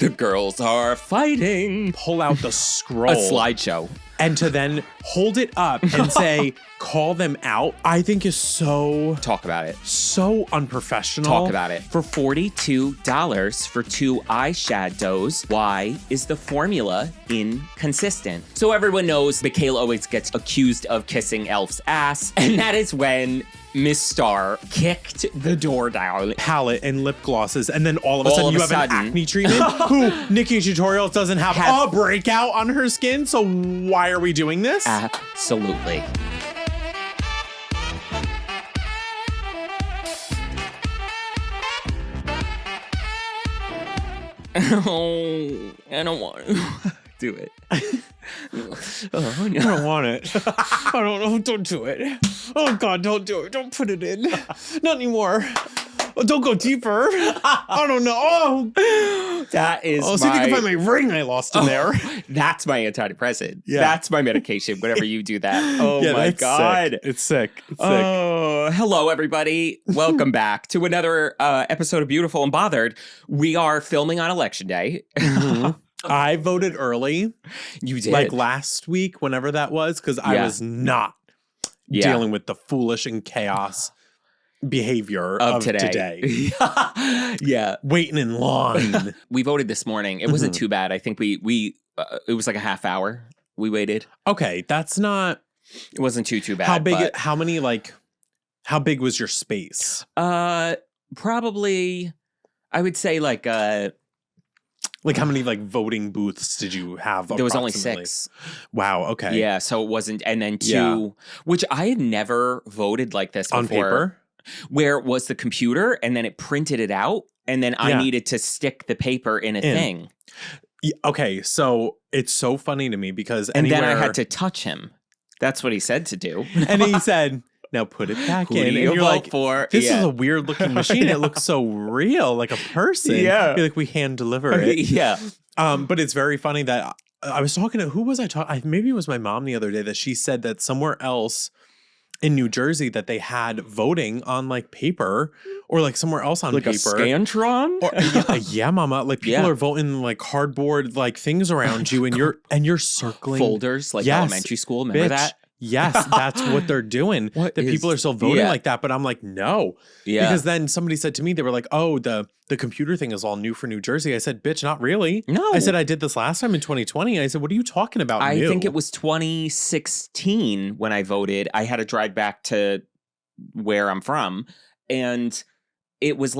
The girls are fighting. Pull out the scroll. A slideshow. And to then hold it up and say, call them out, I think is so... Talk about it. So unprofessional. Talk about it. For $42 for 2 eyeshadows, why is the formula inconsistent? So everyone knows Mikayla always gets accused of kissing e.l.f.'s ass. And that is when Miss Star kicked the door down. Palette and lip glosses, and then all of a sudden you have an acne treatment who Nikki Tutorials doesn't have a breakout on her skin, so why are we doing this? Absolutely. Oh, I don't want to do it. Oh, I don't want it. I don't know. Don't do it. Oh, God, don't do it. Don't put it in. Not anymore. Oh, don't go deeper. I don't know. Oh, that is see if you can find my ring I lost in there. That's my antidepressant. Yeah. That's my medication whenever you do that. Oh, yeah, my God. Sick. It's sick. It's sick. Hello, everybody. Welcome back to another episode of Beautiful and Bothered. We are filming on Election Day. Mm-hmm. I voted early. You did? Like last week, whenever that was, because I was not dealing with the foolish and chaos behavior of today. Yeah. Waiting in line. We voted this morning. It wasn't too bad. I think we it was like a half hour we waited. Okay, that's not... It wasn't too bad. How big was your space? Probably, I would say like how many voting booths did you have? There was only 6. Wow. Okay. Yeah. So it wasn't, and then 2, which I had never voted like this before. On paper? Where it was the computer and then it printed it out and then I needed to stick the paper in a thing. Okay. So it's so funny to me because then I had to touch him. That's what he said to do. And he said, now put it back in. And you're like, this is a weird looking machine. It looks so real, like a person. Yeah. You're like, we hand deliver it. Yeah. But it's very funny that I was talking to, who was I talking? Maybe it was my mom the other day that she said that somewhere else in New Jersey that they had voting on paper or somewhere else on paper. Like a Scantron? Or, yeah, mama. People are voting cardboard things around you and you're circling. Folders elementary school. Remember that? Yes, that's what they're doing. People are still voting like that, but I'm like, no. Yeah. Because then somebody said to me, they were like, oh, the computer thing is all new for New Jersey. I said, bitch, not really. No. I said, I did this last time in 2020. I said, what are you talking about? I think it was 2016 when I voted. I had to drive back to where I'm from. And it was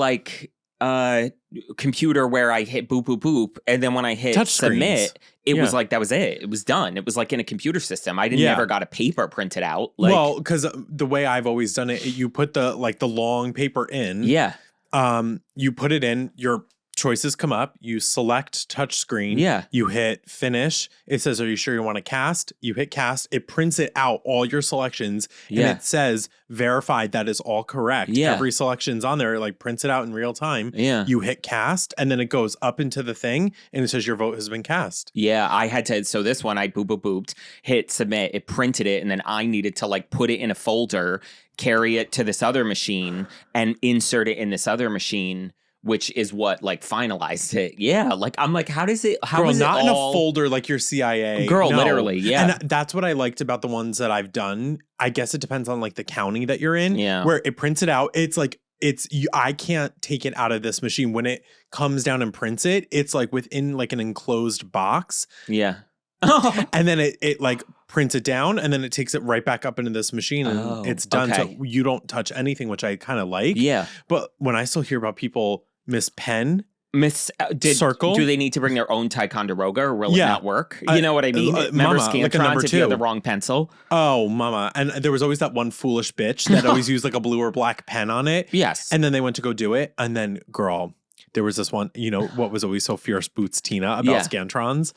computer where I hit boop, boop, boop. And then when I hit touch submit, screens. It was that was it. It was done. It was in a computer system. I never got a paper printed out. Well, because the way I've always done it, you put the long paper in. Yeah. You put it in, your choices come up, you select touch screen. Yeah. You hit finish. It says, are you sure you want to cast? You hit cast. It prints it out, all your selections. And it says verified that is all correct. Yeah. Every selection's on there. It prints it out in real time. Yeah. You hit cast and then it goes up into the thing and it says your vote has been cast. Yeah. I had to, so this one I booped, hit submit, it printed it. And then I needed to put it in a folder, carry it to this other machine and insert it in this other machine, which is what finalized it. Yeah. I'm how does it, how Girl, is not it in a all... folder like your CIA. Girl, no. literally. Yeah. And that's what I liked about the ones that I've done. I guess it depends on the county that you're in. Yeah. Where it prints it out. I can't take it out of this machine. When it comes down and prints it, it's within an enclosed box. Yeah. And then it prints it down and then it takes it right back up into this machine and it's done. Okay. So you don't touch anything, which I kind of like. Yeah. But when I still hear about people miss pen, circle. Do they need to bring their own Ticonderoga or will it not work? You know what I mean? Remember Scantrons if you had the wrong pencil? Oh, mama. And there was always that one foolish bitch that always used a blue or black pen on it. Yes. And then they went to go do it. And then, girl, there was this one, what was always so fierce, Boots Tina, about Scantrons.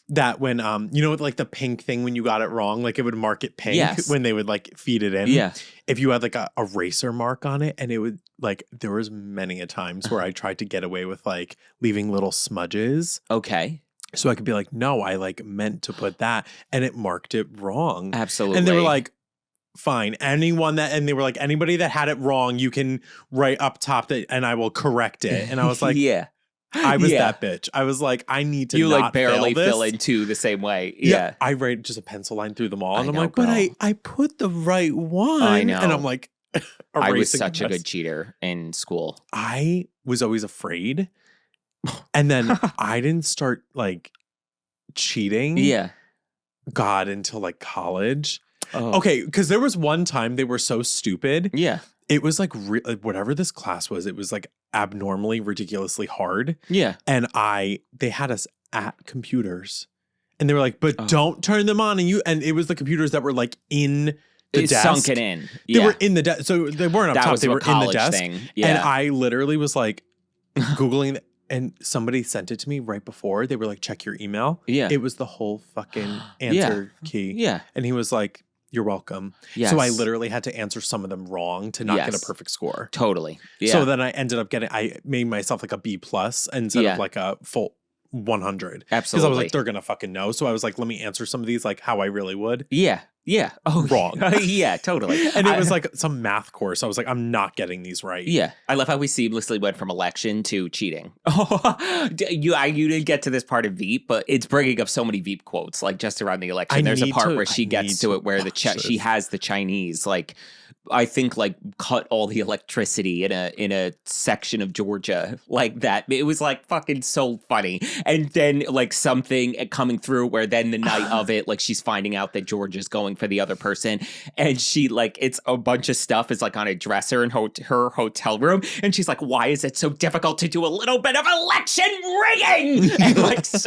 That when, the pink thing when you got it wrong, it would mark it pink when they would feed it in. Yeah. If you had a eraser mark on it and it would there was many a times where I tried to get away with leaving little smudges. Okay. So I could be no, I meant to put that and it marked it wrong. Absolutely. And they were fine. They were anybody that had it wrong, you can write up top that and I will correct it. And I was yeah. I was that bitch. I was like, I need to You not like barely fail this. fill in two the same way. Yeah. I write just a pencil line through them all. And I'm know, like, but girl. I put the right one. I know. And I'm like, I was erasing such the a rest. good cheater in school. I was always afraid. And then I didn't start like cheating. Yeah. God, until like college. Oh. Okay, because there was one time they were so stupid. Yeah. It was like whatever this class was, it was like abnormally, ridiculously hard. Yeah. And they had us at computers. And they were like, but don't turn them on. And it was the computers that were like in the desk. Sunken in. Yeah. They were in the desk. So they weren't up that top. was They were in the desk. thing. Yeah. And I literally was like Googling and somebody sent it to me right before. They were like, check your email. Yeah. It was the whole fucking answer key. Yeah. And he was like, you're welcome. Yes. So I literally had to answer some of them wrong to not get a Yes. perfect score. Totally. Yeah. So then I ended up I made myself like a B+ instead of like a full 100. Absolutely. Because I was like, they're going to fucking know. So I was like, let me answer some of these like how I really would. Yeah. Yeah. Oh, Wrong. Yeah, totally. And it was like some math course. I was like, I'm not getting these right. Yeah. I love how we seamlessly went from election to cheating. You didn't get to this part of Veep, but it's bringing up so many Veep quotes, like just around the election. There's a part where she gets to it where she has the Chinese, like, I think like cut all the electricity in a section of Georgia like that. It was like fucking so funny. And then like something coming through where then the night of it, like she's finding out that Georgia's going for the other person. And she like, it's a bunch of stuff is like on a dresser in her hotel room. And she's like, why is it so difficult to do a little bit of election rigging?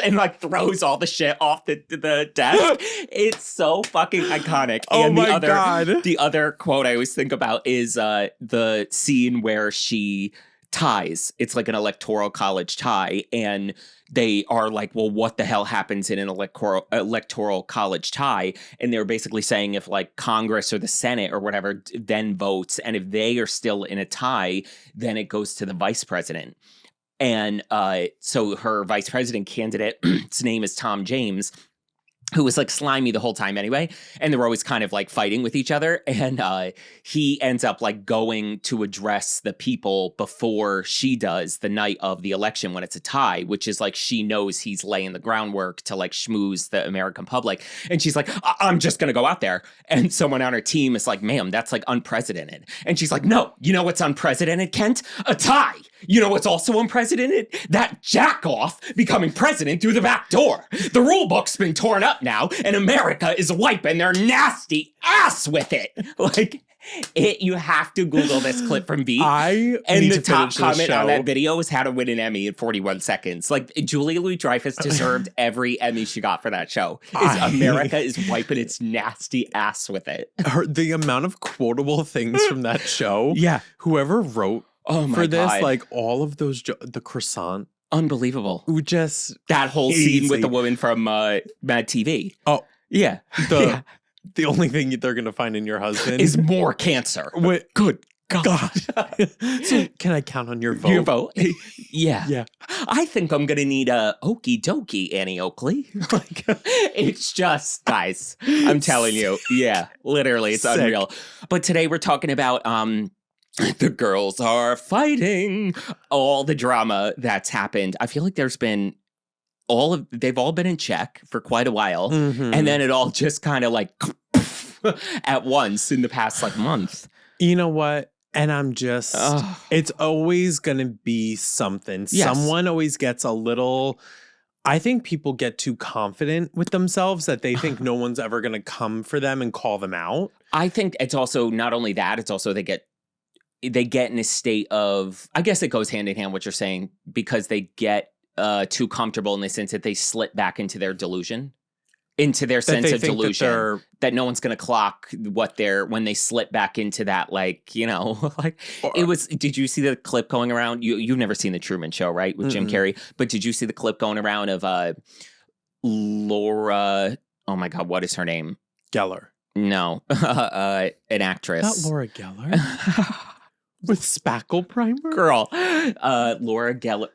and like throws all the shit off the desk. It's so fucking iconic. Oh and my God. The other quote I always think about is the scene where she ties. It's like an electoral college tie, and they are like, well, what the hell happens in an electoral college tie? And they're basically saying if like Congress or the Senate or whatever then votes, and if they are still in a tie, then it goes to the vice president. And so her vice president candidate, his name is Tom James, who was like slimy the whole time anyway. And they were always kind of like fighting with each other. And he ends up like going to address the people before she does the night of the election when it's a tie, which is like she knows he's laying the groundwork to like schmooze the American public. And she's like, I'm just going to go out there. And someone on her team is like, ma'am, that's like unprecedented. And she's like, no, you know what's unprecedented, Kent? A tie. You know what's also unprecedented? That jack-off becoming president through the back door. The rule book's been torn up now, and America is wiping their nasty ass with it. Like, you have to Google this clip from Veep. And the top comment on that video is how to win an Emmy in 41 seconds. Like, Julia Louis-Dreyfus deserved every Emmy she got for that show. America is wiping its nasty ass with it. The amount of quotable things from that show. Yeah. Whoever wrote for this, God. like all of those, the croissant. Unbelievable. Just that whole scene with the woman from Mad TV. Oh, yeah. The only thing they're going to find in your husband is more cancer. Good God. So can I count on your vote? Your vote? Yeah. Yeah. I think I'm going to need a okie dokie, Annie Oakley. Like, it's just, guys, I'm telling you. Yeah, literally, it's Sick. Unreal. But today we're talking about the girls are fighting, all the drama that's happened. I feel like there's been they've all been in check for quite a while. Mm-hmm. And then it all just kind of like at once in the past like month. You know what? And I'm just, it's always going to be something. Yes. Someone always gets a little, I think people get too confident with themselves that they think no one's ever going to come for them and call them out. I think it's also not only that, it's also they get in a state of, I guess it goes hand in hand what you're saying, because they get too comfortable in the sense that they slip back into their delusion, into their sense of delusion that no one's going to clock when they slip back into that, like, you know, like did you see the clip going around? You've never seen the Truman Show, right? With Jim Carrey, but did you see the clip going around of Laura, oh my God, what is her name? Geller. No, an actress. Not Laura Geller. With spackle primer? Girl, Laura Geller.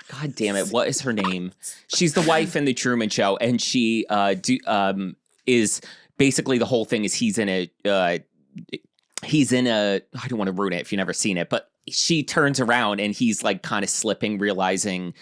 God damn it! What is her name? She's the wife in the Truman Show, and she is basically the whole thing is he's in a. I don't want to ruin it if you've never seen it, but she turns around and he's like kind of slipping, realizing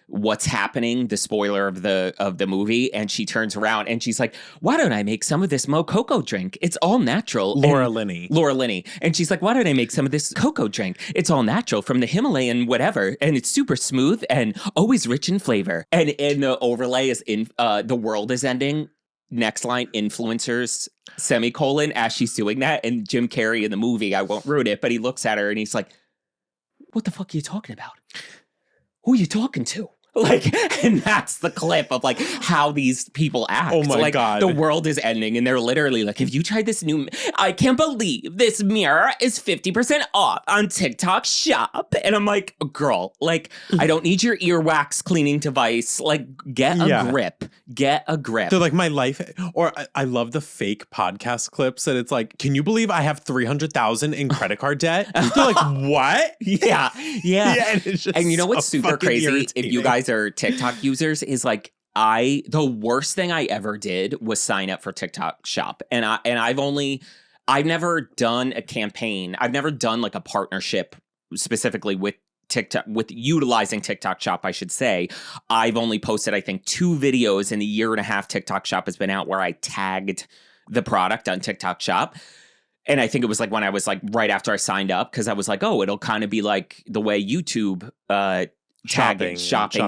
what's happening, the spoiler of the movie, and she turns around and she's like, why don't I make some of this mococo drink? It's all natural. Laura Linney. And she's like, why don't I make some of this cocoa drink? It's all natural from the Himalayan whatever, and it's super smooth and always rich in flavor. And the overlay is in the world is ending. Next line, influencers, semicolon, as she's doing that. And Jim Carrey in the movie, I won't ruin it, but he looks at her and he's like, what the fuck are you talking about? Who are you talking to? Like, and that's the clip of like how these people act. Oh my God. The God. world is ending and they're literally like, have you tried this new, I can't believe this mirror is 50% off on TikTok shop. And I'm like, girl, like, I don't need your earwax cleaning device. Like, get a grip. Get a grip. They're like, my life, or I love the fake podcast clips that it's like, can you believe I have 300,000 in credit card debt? They're like, what? Yeah. And, it's just and you know what's so super crazy? irritating. If you guys are TikTok users, is like the worst thing I ever did was sign up for TikTok Shop. And I've never done a campaign. I've never done like a partnership specifically with TikTok, with utilizing TikTok Shop, I should say. I've only posted, I think, 2 videos in the year and a half TikTok Shop has been out where I tagged the product on TikTok Shop. And I think it was like when I was like right after I signed up, because I was like, oh, it'll kind of be like the way YouTube shopping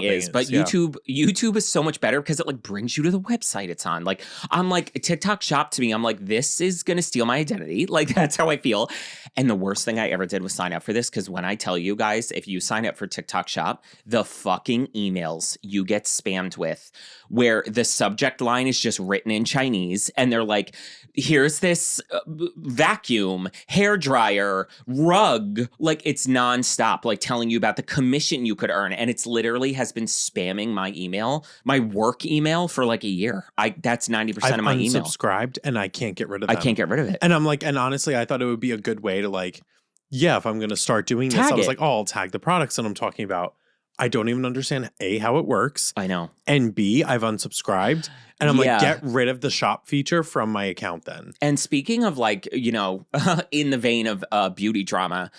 is. But YouTube is so much better because it like brings you to the website it's on. Like, I'm like, TikTok Shop to me, I'm like, this is gonna steal my identity. Like, that's how I feel. And the worst thing I ever did was sign up for this, because when I tell you guys, if you sign up for TikTok Shop, the fucking emails you get spammed with, where the subject line is just written in Chinese and they're like, here's this vacuum, hair dryer, rug. Like, it's nonstop, like telling you about the commission you could earn. And it's literally has been spamming my email, my work email, for like a year. That's 90% of my email. I've unsubscribed and I can't get rid of them. I can't get rid of it. And I'm like, and honestly, I thought it would be a good way to like, yeah, if I'm going to start doing this, I was like, oh, I'll tag the products that I'm talking about. I don't even understand A, how it works. I know. And B, I've unsubscribed. And I'm like, get rid of the shop feature from my account then. And speaking of like, you know, in the vein of beauty drama,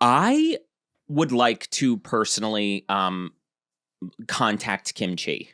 I would like to personally contact Kimchi,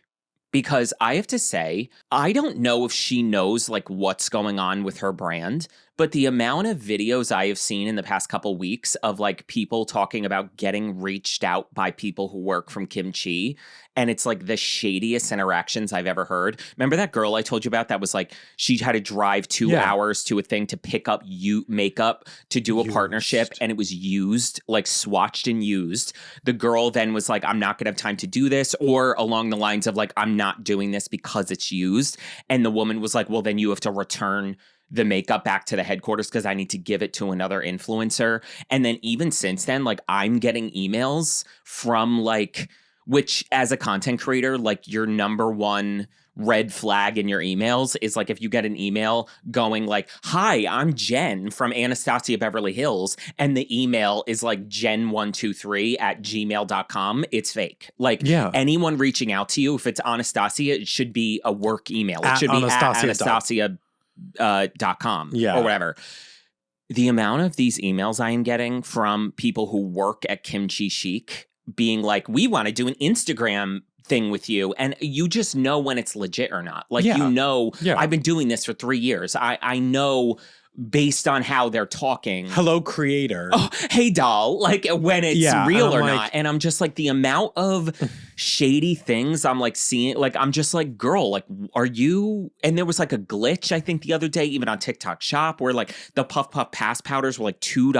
because I have to say, I don't know if she knows like what's going on with her brand, but the amount of videos I have seen in the past couple weeks of like people talking about getting reached out by people who work from Kimchi, and it's like the shadiest interactions I've ever heard. Remember that girl I told you about that was like, she had to drive 2 hours to a thing to pick up makeup to do a partnership, and it was used, like swatched and used. The girl then was like, I'm not gonna have time to do this, or along the lines of like, I'm not doing this because it's used. And the woman was like, well, then you have to return the makeup back to the headquarters because I need to give it to another influencer. And then even since then, like, I'm getting emails from like, which as a content creator, like your number one red flag in your emails is like if you get an email going like, hi, I'm Jen from Anastasia Beverly Hills, and the email is like jen123@gmail.com, it's fake. Like, anyone reaching out to you, if it's Anastasia, it should be a work email. It should be at Anastasia.com or whatever. The amount of these emails I am getting from people who work at Kimchi Chic being like, we want to do an Instagram thing with you, and you just know when it's legit or not. Like, you know, I've been doing this for 3 years. I know based on how they're talking. Hello, creator. Oh, hey, doll. Like, when it's real or not. And I'm just like, the amount of shady things I'm like seeing, like, I'm just like, girl, like, are you? And there was like a glitch, I think, the other day, even on TikTok Shop, where like the Puff Puff Pass powders were like two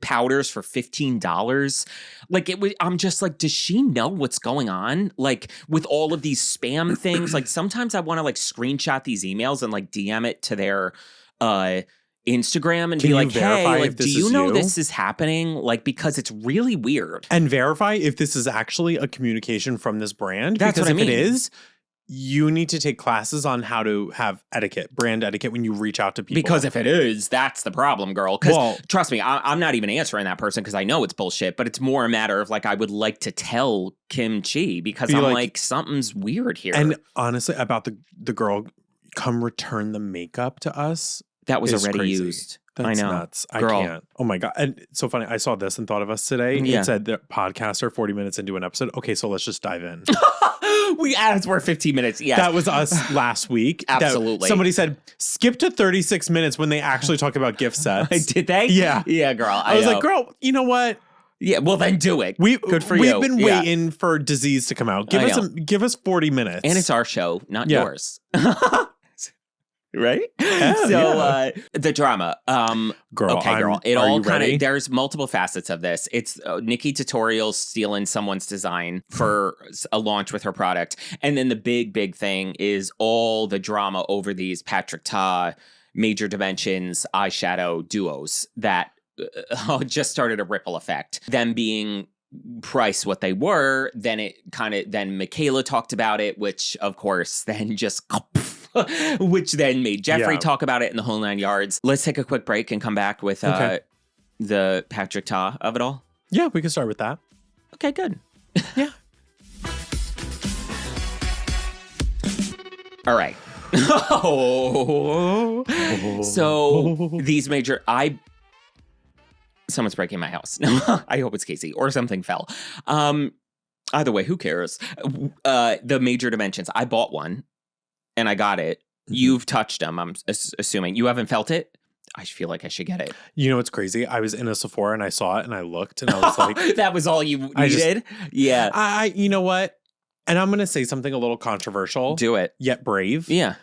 powders for $15. Like, it was, I'm just like, does she know what's going on? Like, with all of these spam things, like, sometimes I want to like screenshot these emails and like DM it to their Instagram and be like, hey, like, do you know this is happening? Like, because it's really weird. And verify if this is actually a communication from this brand. That's because what I mean. If it is, you need to take classes on how to have etiquette, brand etiquette, when you reach out to people. Because if it is, that's the problem, girl. Because trust me, I'm not even answering that person because I know it's bullshit, but it's more a matter of like, I would like to tell Kimchi because I'm like, something's weird here. And honestly, about the girl, come return the makeup to us. That was is already crazy. used. That's I know. nuts. Girl. I can't. Oh my God. And it's so funny. I saw this and thought of us today. Yeah. It said the podcasts are 40 minutes into an episode. Okay, so let's just dive in. We're 15 minutes. Yes. That was us last week. Absolutely. Somebody said, skip to 36 minutes when they actually talk about gift sets. Did they? Yeah. Yeah, girl. I was like, girl, you know what? Yeah, well then do it. Good for we've you. been Yeah. waiting for disease to come out. Give us 40 minutes. And it's our show, not Yeah. yours. Right? The drama. Girl, okay, girl. It are all you kind ready? of, there's multiple facets of this. It's Nikki Tutorials stealing someone's design for a launch with her product. And then the big thing is all the drama over these Patrick Ta Major Dimensions eyeshadow duos that just started a ripple effect. Them being priced what they were, then Mikayla talked about it, which of course then just which then made Jeffree talk about it in the whole 9 yards. Let's take a quick break and come back with the Patrick Ta of it all. Yeah, we can start with that. Okay, good. Yeah. All right. So these major someone's breaking my house. I hope it's Casey or something fell. Either way, who cares? The Major Dimensions. I bought one and I got it. Mm-hmm. You've touched them, I'm assuming. You haven't felt it? I feel like I should get it. You know what's crazy? I was in a Sephora and I saw it and I looked and I was like... That was all you needed? Yeah. You know what? And I'm going to say something a little controversial. Do it. Yet brave. Yeah.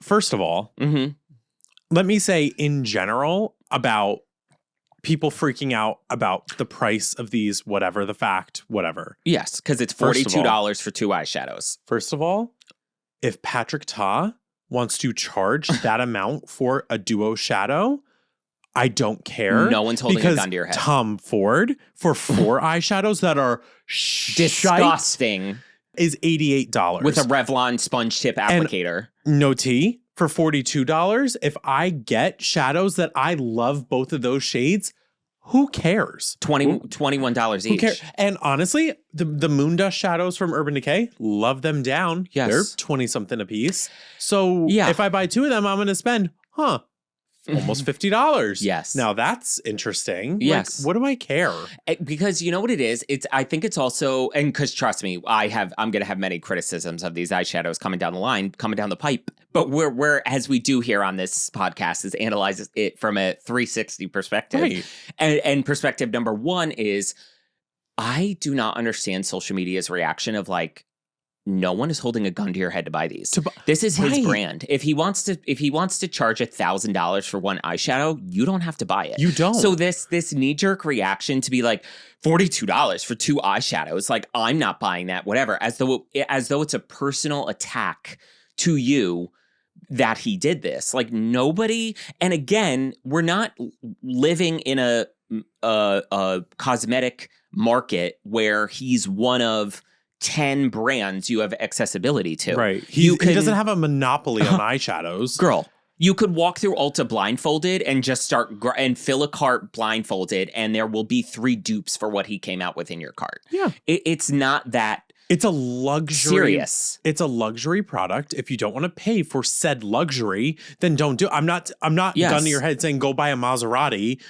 First of all, let me say in general about people freaking out about the price of these, whatever the fact, whatever. Yes, because it's $42 for 2 eyeshadows. First of all, if Patrick Ta wants to charge that amount for a duo shadow, I don't care. No one's holding a gun to your head. Tom Ford for 4 eyeshadows that are disgusting is $88 with a Revlon sponge tip applicator. And no tea. For $42, if I get shadows that I love both of those shades, who cares? $21 each. Who cares? And honestly, the Moon Dust shadows from Urban Decay, love them down. Yes. They're 20-something a piece. So if I buy 2 of them, I'm going to spend, almost $50. Yes. Now that's interesting. Yes. Like, what do I care? Because you know what it is? I think it's also, and because trust me, I'm going to have many criticisms of these eyeshadows coming down the pipe. But we're as we do here on this podcast is analyze it from a 360 perspective. Right. And perspective number 1 is I do not understand social media's reaction of like, no one is holding a gun to your head to buy these. This is his brand. If he wants to charge $1,000 for one eyeshadow, you don't have to buy it. You don't. So this knee-jerk reaction to be like $42 for 2 eyeshadows, like I'm not buying that, whatever, as though it's a personal attack to you that he did this. Like nobody, and again, we're not living in a cosmetic market where he's one of 10 brands you have accessibility to. Right. He doesn't have a monopoly on eyeshadows. Girl, you could walk through Ulta blindfolded and just start and fill a cart blindfolded, and there will be 3 dupes for what he came out with in your cart. Yeah. It's not that it's a luxury. Serious. It's a luxury product. If you don't want to pay for said luxury, then don't do it. I'm not gun to your head saying go buy a Maserati.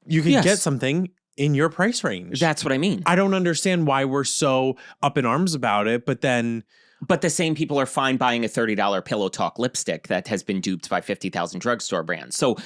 You can get something in your price range. That's what I mean. I don't understand why we're so up in arms about it, but the same people are fine buying a $30 Pillow Talk lipstick that has been duped by 50,000 drugstore brands. So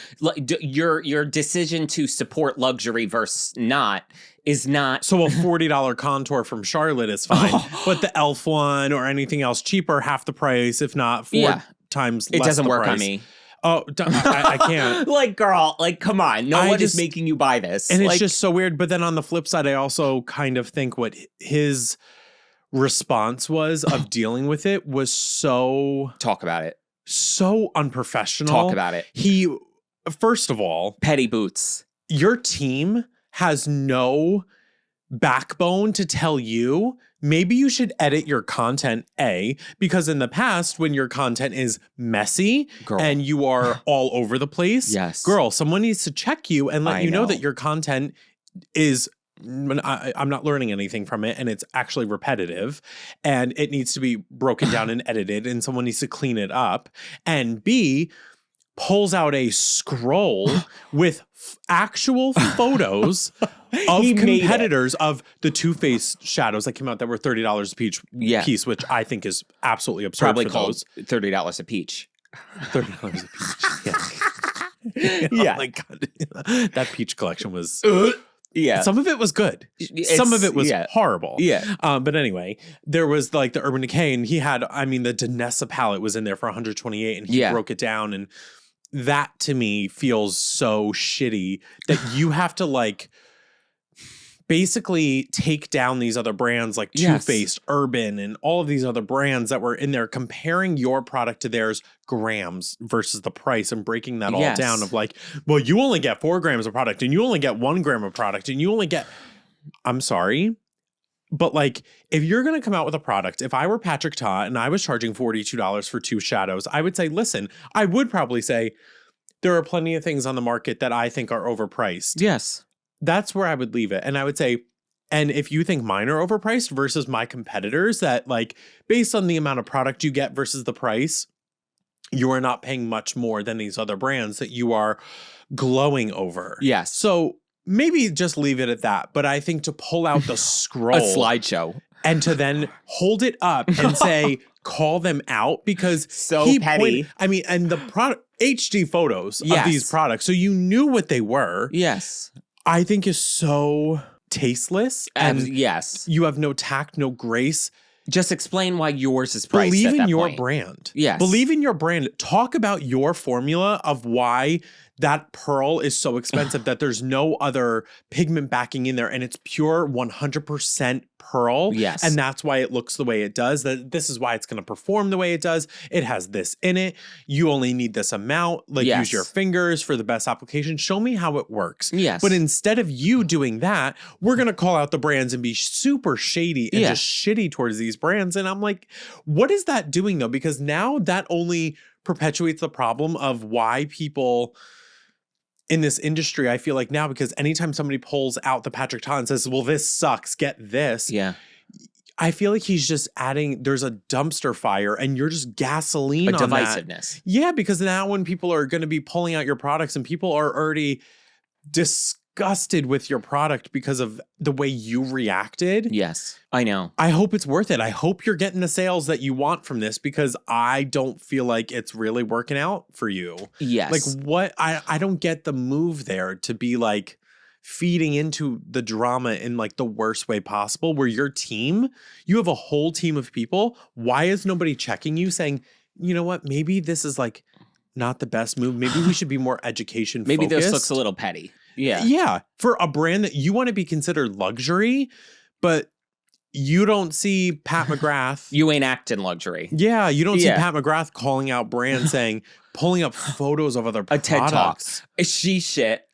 your decision to support luxury versus not is not. So a $40 contour from Charlotte is fine, but the e.l.f. one or anything else cheaper, half the price, if not 4 times less. It doesn't work price. on me. Oh, I can't. Like, girl, like, come on. No one is making you buy this. And it's just so weird. But then on the flip side, I also kind of think what his response was of dealing with it was so... Talk about it. So unprofessional. Talk about it. First of all... Petty boots. Your team has no backbone to tell you, maybe you should edit your content, because in the past, when your content is messy and you are all over the place, girl, someone needs to check you and let you know that your content is, I'm not learning anything from it, and it's actually repetitive, and it needs to be broken down and edited, and someone needs to clean it up. And B, pulls out a scroll with actual photos of competitors of the Too Faced shadows that came out that were $30 a piece, which I think is absolutely absurd. Probably for called those. $30 a peach. $30 a peach. Yeah. Oh my God. That peach collection was... Yeah. Some of it was good. Some of it was horrible. Yeah. But anyway, there was like the Urban Decay, and he had, I mean, the Danessa palette was in there for 128, and he broke it down. And that to me feels so shitty that you have to like basically take down these other brands like Too Faced, Urban, and all of these other brands that were in there, comparing your product to theirs grams versus the price, and breaking that all down of like, well, you only get 4 grams of product, and you only get 1 gram of product, and you only get, I'm sorry, but like, if you're going to come out with a product, if I were Patrick Ta and I was charging $42 for 2 shadows, I would say, listen, I would probably say there are plenty of things on the market that I think are overpriced. Yes. That's where I would leave it. And I would say, and if you think mine are overpriced versus my competitors, that like based on the amount of product you get versus the price, you are not paying much more than these other brands that you are glowing over. Yes. So maybe just leave it at that. But I think to pull out the scroll, a slideshow, and to then hold it up and say, call them out, because so petty. I mean, and the product HD photos of these products, so you knew what they were. Yes. I think is so tasteless, and you have no tact, no grace. Just explain why yours is priced. Believe in your point. brand. Yes. Believe in your brand. Talk about your formula of why that pearl is so expensive that there's no other pigment backing in there, and it's pure 100% pearl. Yes. And that's why it looks the way it does. That this is why it's going to perform the way it does. It has this in it. You only need this amount. Like use your fingers for the best application. Show me how it works. Yes. But instead of you doing that, we're going to call out the brands and be super shady and just shitty towards these brands. And I'm like, what is that doing though? Because now that only perpetuates the problem of why people in this industry, I feel like now, because anytime somebody pulls out the Patrick Ta and says, well, this sucks, get this. Yeah. I feel like he's just adding, there's a dumpster fire and you're just gasoline on divisiveness. That. Yeah, because now when people are going to be pulling out your products and people are already disgusted with your product because of the way you reacted. Yes, I know. I hope it's worth it. I hope you're getting the sales that you want from this, because I don't feel like it's really working out for you. Yes. Like what? I don't get the move there to be like feeding into the drama in like the worst way possible, where your team, you have a whole team of people. Why is nobody checking you saying, you know what, maybe this is like not the best move. Maybe we should be more education focused. Maybe this looks a little petty. Yeah. Yeah. For a brand that you want to be considered luxury, but you don't see Pat McGrath. You ain't acting luxury. Yeah. You don't see Pat McGrath calling out brands saying, pulling up photos of other products. A TED Talk. She shit.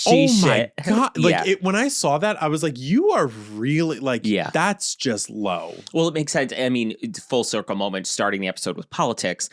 Oh my God. Like when I saw that, I was like, you are really like, that's just low. Well, it makes sense. I mean, full circle moment, starting the episode with politics.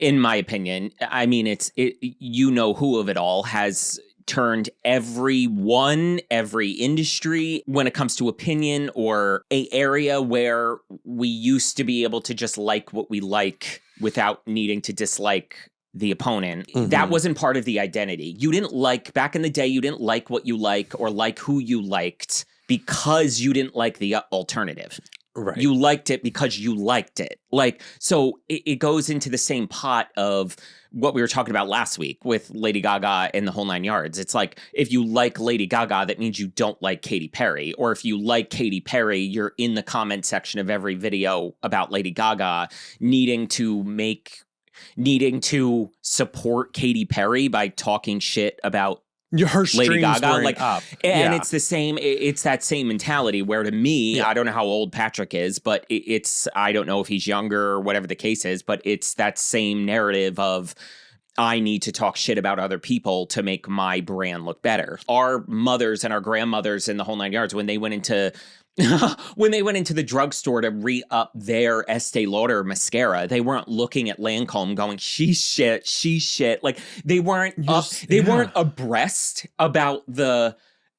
In my opinion, I mean, you know who of it all has turned every industry when it comes to opinion or a area where we used to be able to just like what we like without needing to dislike the opponent. Mm-hmm. That wasn't part of the identity. You didn't like, back in the day, you didn't like what you like or like who you liked because you didn't like the alternative. Right. You liked it because you liked it. Like, so it goes into the same pot of what we were talking about last week with Lady Gaga and the whole 9 yards. It's like, if you like Lady Gaga, that means you don't like Katy Perry. Or if you like Katy Perry, you're in the comment section of every video about Lady Gaga needing to support Katy Perry by talking shit about her Lady Gaga, like, up. And it's the same. It's that same mentality where, to me, I don't know how old Patrick is, but it's I don't know if he's younger or whatever the case is, but it's that same narrative of I need to talk shit about other people to make my brand look better. Our mothers and our grandmothers in the whole 9 yards, when they went into the drugstore to re-up their Estee Lauder mascara, they weren't looking at Lancome going, she's shit. Like, they weren't weren't abreast about the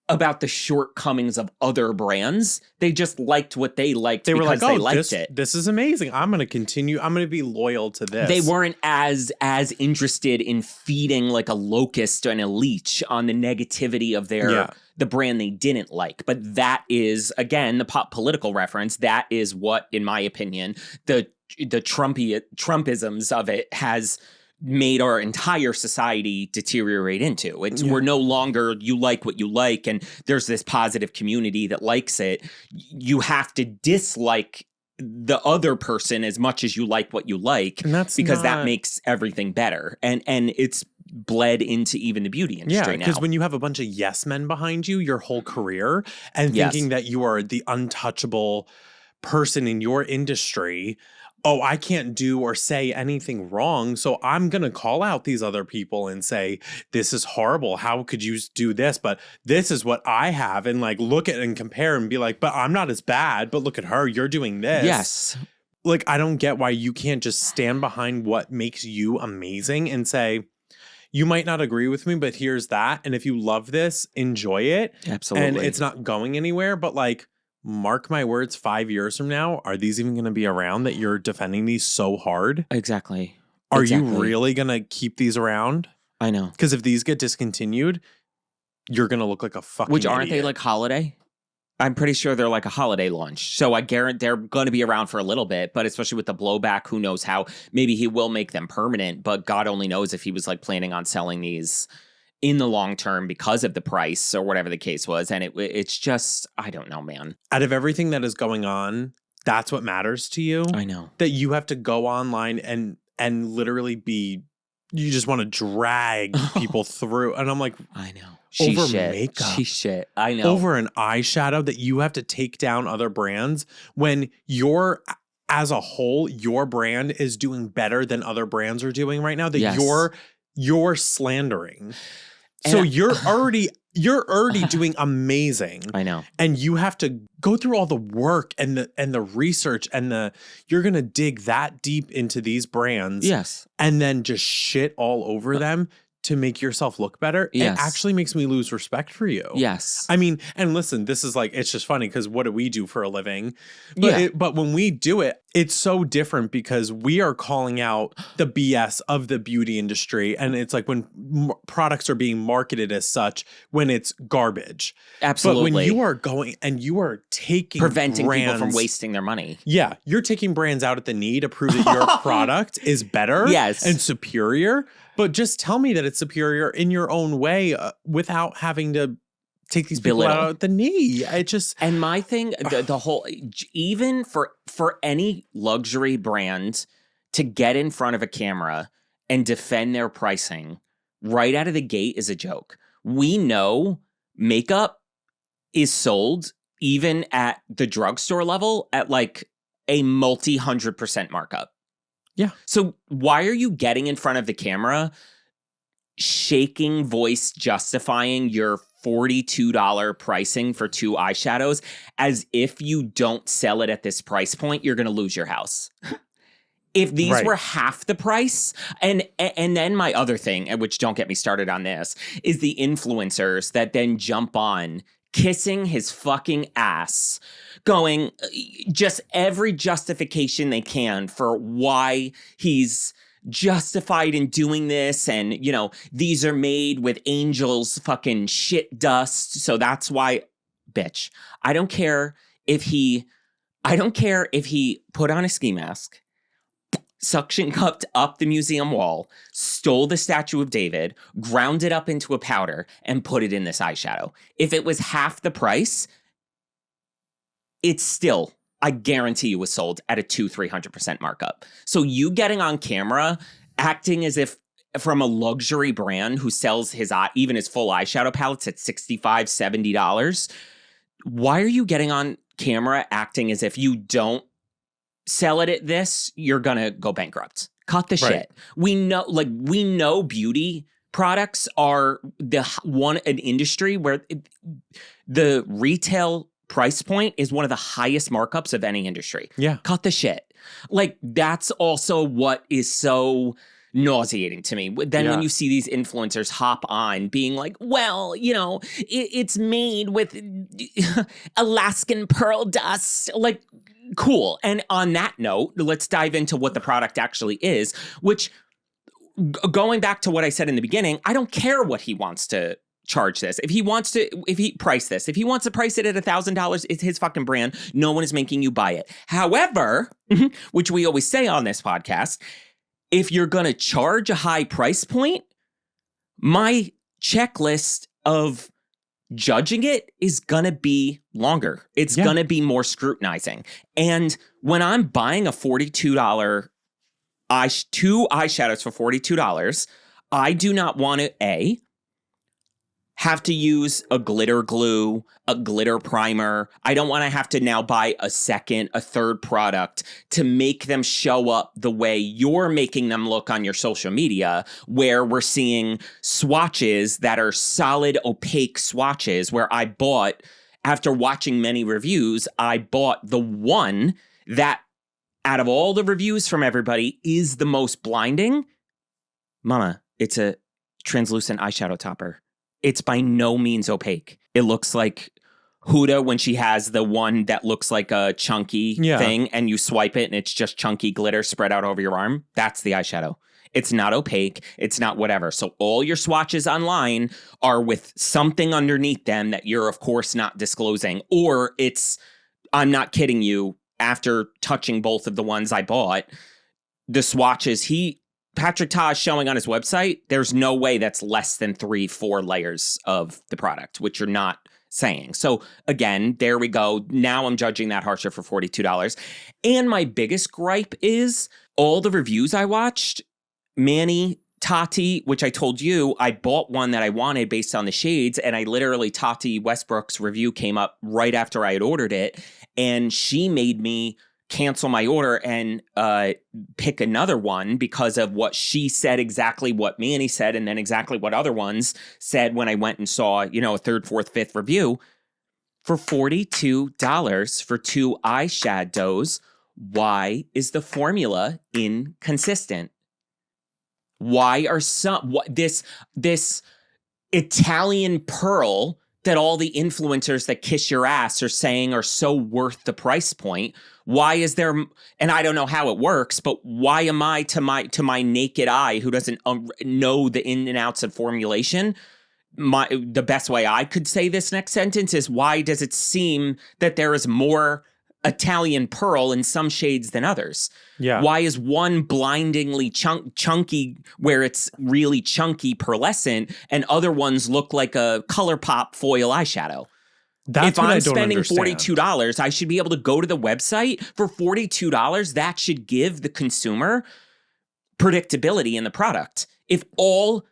about the shortcomings of other brands. They just liked what they liked They were because like, they oh, liked it. this is amazing. I'm going to continue. I'm going to be loyal to this. They weren't as interested in feeding like a locust and a leech on the negativity of the brand they didn't like. But that is, again, the pop political reference. That is what, in my opinion, the Trumpisms of it has made our entire society deteriorate into. We're no longer, you like what you like, and there's this positive community that likes it. You have to dislike the other person as much as you like what you like, and that's because that makes everything better. And it's bled into even the beauty industry now. Because when you have a bunch of yes men behind you your whole career and thinking that you are the untouchable person in your industry, oh, I can't do or say anything wrong, so I'm going to call out these other people and say, this is horrible. How could you do this? But this is what I have. And like, look at and compare and be like, but I'm not as bad. But look at her. You're doing this. Yes. Like, I don't get why you can't just stand behind what makes you amazing and say, you might not agree with me, but here's that. And if you love this, enjoy it. Absolutely. And it's not going anywhere. But like, mark my words, 5 years from now, are these even going to be around that you're defending these so hard? Exactly. Are you really going to keep these around? I know. Because if these get discontinued, you're going to look like a fucking Which aren't idiot. they like holiday? I'm pretty sure they're like a holiday launch. So I guarantee they're going to be around for a little bit, but especially with the blowback, who knows how. Maybe he will make them permanent, but God only knows if he was like planning on selling these in the long term because of the price or whatever the case was. And it's just, I don't know, man. Out of everything that is going on, that's what matters to you. I know. That you have to go online and literally you just want to drag people through. And I'm like, I know. Over shit. makeup. She's shit. I know. Over an eyeshadow that you have to take down other brands when as a whole, your brand is doing better than other brands are doing right now, that you're slandering. So you're already doing amazing. I know. And you have to go through all the work and the research and you're going to dig that deep into these brands. Yes. And then just shit all over them to make yourself look better. Yes. It actually makes me lose respect for you. Yes. I mean, and listen, this is like, it's just funny because what do we do for a living? But but when we do it, it's so different because we are calling out the BS of the beauty industry. And it's like when products are being marketed as such, when it's garbage. Absolutely. But when you are going and you are preventing brands, people from wasting their money. Yeah. You're taking brands out at the knee to prove that your product is better and superior. But just tell me that it's superior in your own way without having to take these people out at the knee. And my thing, the whole, even for any luxury brand to get in front of a camera and defend their pricing right out of the gate is a joke. We know makeup is sold even at the drugstore level at like a multi-100% markup. Yeah. So why are you getting in front of the camera, shaking voice justifying your $42 pricing for 2 eyeshadows as if you don't sell it at this price point, you're going to lose your house? If these were half the price, and then my other thing, which don't get me started on this, is the influencers that then jump on kissing his fucking ass, going just every justification they can for why he's justified in doing this. And, you know, these are made with angels fucking shit dust. So that's why, bitch, I don't care if he put on a ski mask, suction cupped up the museum wall, stole the Statue of David, ground it up into a powder, and put it in this eyeshadow. If it was half the price, it's still, I guarantee you, was sold at a 200-300% markup. So you getting on camera, acting as if from a luxury brand who sells even his full eyeshadow palettes at $65, $70, why are you getting on camera acting as if you don't sell it at this, you're gonna go bankrupt? Cut the shit. We know beauty products are an industry where the retail price point is one of the highest markups of any industry. Yeah. Cut the shit. Like, that's also what is so nauseating to me. Then when you see these influencers hop on being like, well, you know, it's made with Alaskan pearl dust, like, cool. And on that note, let's dive into what the product actually is, which, going back to what I said in the beginning, I don't care what he wants to charge this. If he wants to price it at $1,000, it's his fucking brand. No one is making you buy it. However, which we always say on this podcast, if you're going to charge a high price point, my checklist of judging it is going to be longer. It's going to be more scrutinizing. And when I'm buying a $42 two eyeshadows for $42, I do not want to, have to use a glitter glue, a glitter primer. I don't want to have to now buy a third product to make them show up the way you're making them look on your social media, where we're seeing swatches that are solid, opaque swatches, where I bought, after watching many reviews, I bought the one that, out of all the reviews from everybody, is the most blinding. Mama, it's a translucent eyeshadow topper. It's by no means opaque. It looks like Huda when she has the one that looks like a chunky thing, and you swipe it and it's just chunky glitter spread out over your arm. That's the eyeshadow. It's not opaque. It's not whatever. So all your swatches online are with something underneath them that you're, of course, not disclosing. Or it's, I'm not kidding you, after touching both of the ones I bought, the swatches Patrick Ta is showing on his website, there's no way that's less than 3-4 layers of the product, which you're not saying. So again, there we go. Now I'm judging that harsher for $42. And my biggest gripe is all the reviews I watched, Manny, Tati, which I told you, I bought one that I wanted based on the shades, and I literally, Tati Westbrook's review came up right after I had ordered it, and she made me cancel my order and pick another one because of what she said, exactly what Manny said, and then exactly what other ones said when I went and saw, a 3rd, 4th, 5th review. For $42 for 2 eyeshadows, why is the formula inconsistent? Why are this Italian pearl that all the influencers that kiss your ass are saying are so worth the price point? Why is there, and I don't know how it works, but why am I, to my naked eye who doesn't know the in and outs of formulation, the best way I could say this next sentence is, why does it seem that there is more Italian pearl in some shades than others? Yeah. Why is one blindingly chunky, where it's really chunky pearlescent, and other ones look like a ColourPop foil eyeshadow? That's if what I'm I don't spending understand. $42, I should be able to go to the website for $42. That should give the consumer predictability in the product. If all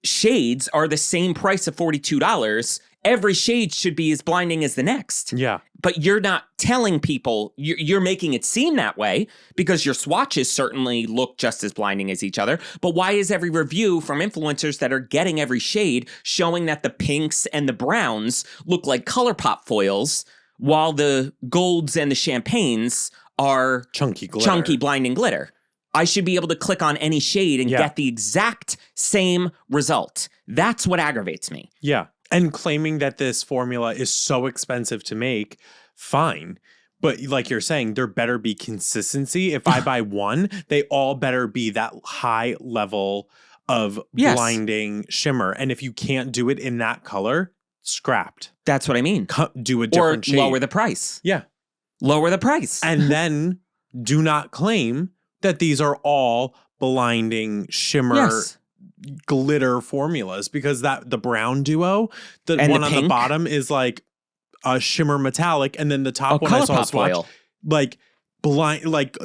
shades are the same price of $42, every shade should be as blinding as the next. Yeah. But you're not telling people, you're making it seem that way because your swatches certainly look just as blinding as each other. But why is every review from influencers that are getting every shade showing that the pinks and the browns look like ColourPop foils, while the golds and the champagnes are chunky blinding glitter? I should be able to click on any shade and get the exact same result. That's what aggravates me. Yeah. And claiming that this formula is so expensive to make, fine. But like you're saying, there better be consistency. If I buy one, they all better be that high level of blinding shimmer. And if you can't do it in that color, scrapped. That's what I mean. Do a different shade. Or lower the price. Yeah. Lower the price. And then do not claim that these are all blinding shimmer glitter formulas, because the brown duo, the one on the bottom is like a shimmer metallic, and then the top one I saw a swatch, like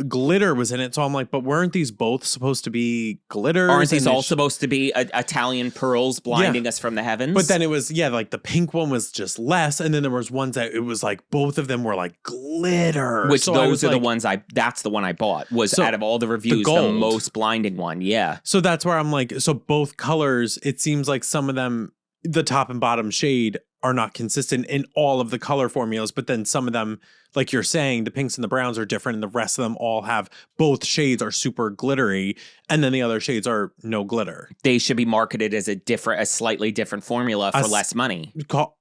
glitter was in it. So I'm like, but weren't these both supposed to be glitters? Aren't these all supposed to be Italian pearls blinding us from the heavens? But then it was, like the pink one was just less. And then there was ones that it was like, both of them were like glitter. Which so those are the ones that's the one I bought, was out of all the reviews, the most blinding one. Yeah. So that's where I'm like, so both colors, it seems like some of them, the top and bottom shade are not consistent in all of the color formulas, but then some of them, like you're saying, the pinks and the browns are different, and the rest of them all have both shades are super glittery, and then the other shades are no glitter. They should be marketed as a slightly different formula for less money. Call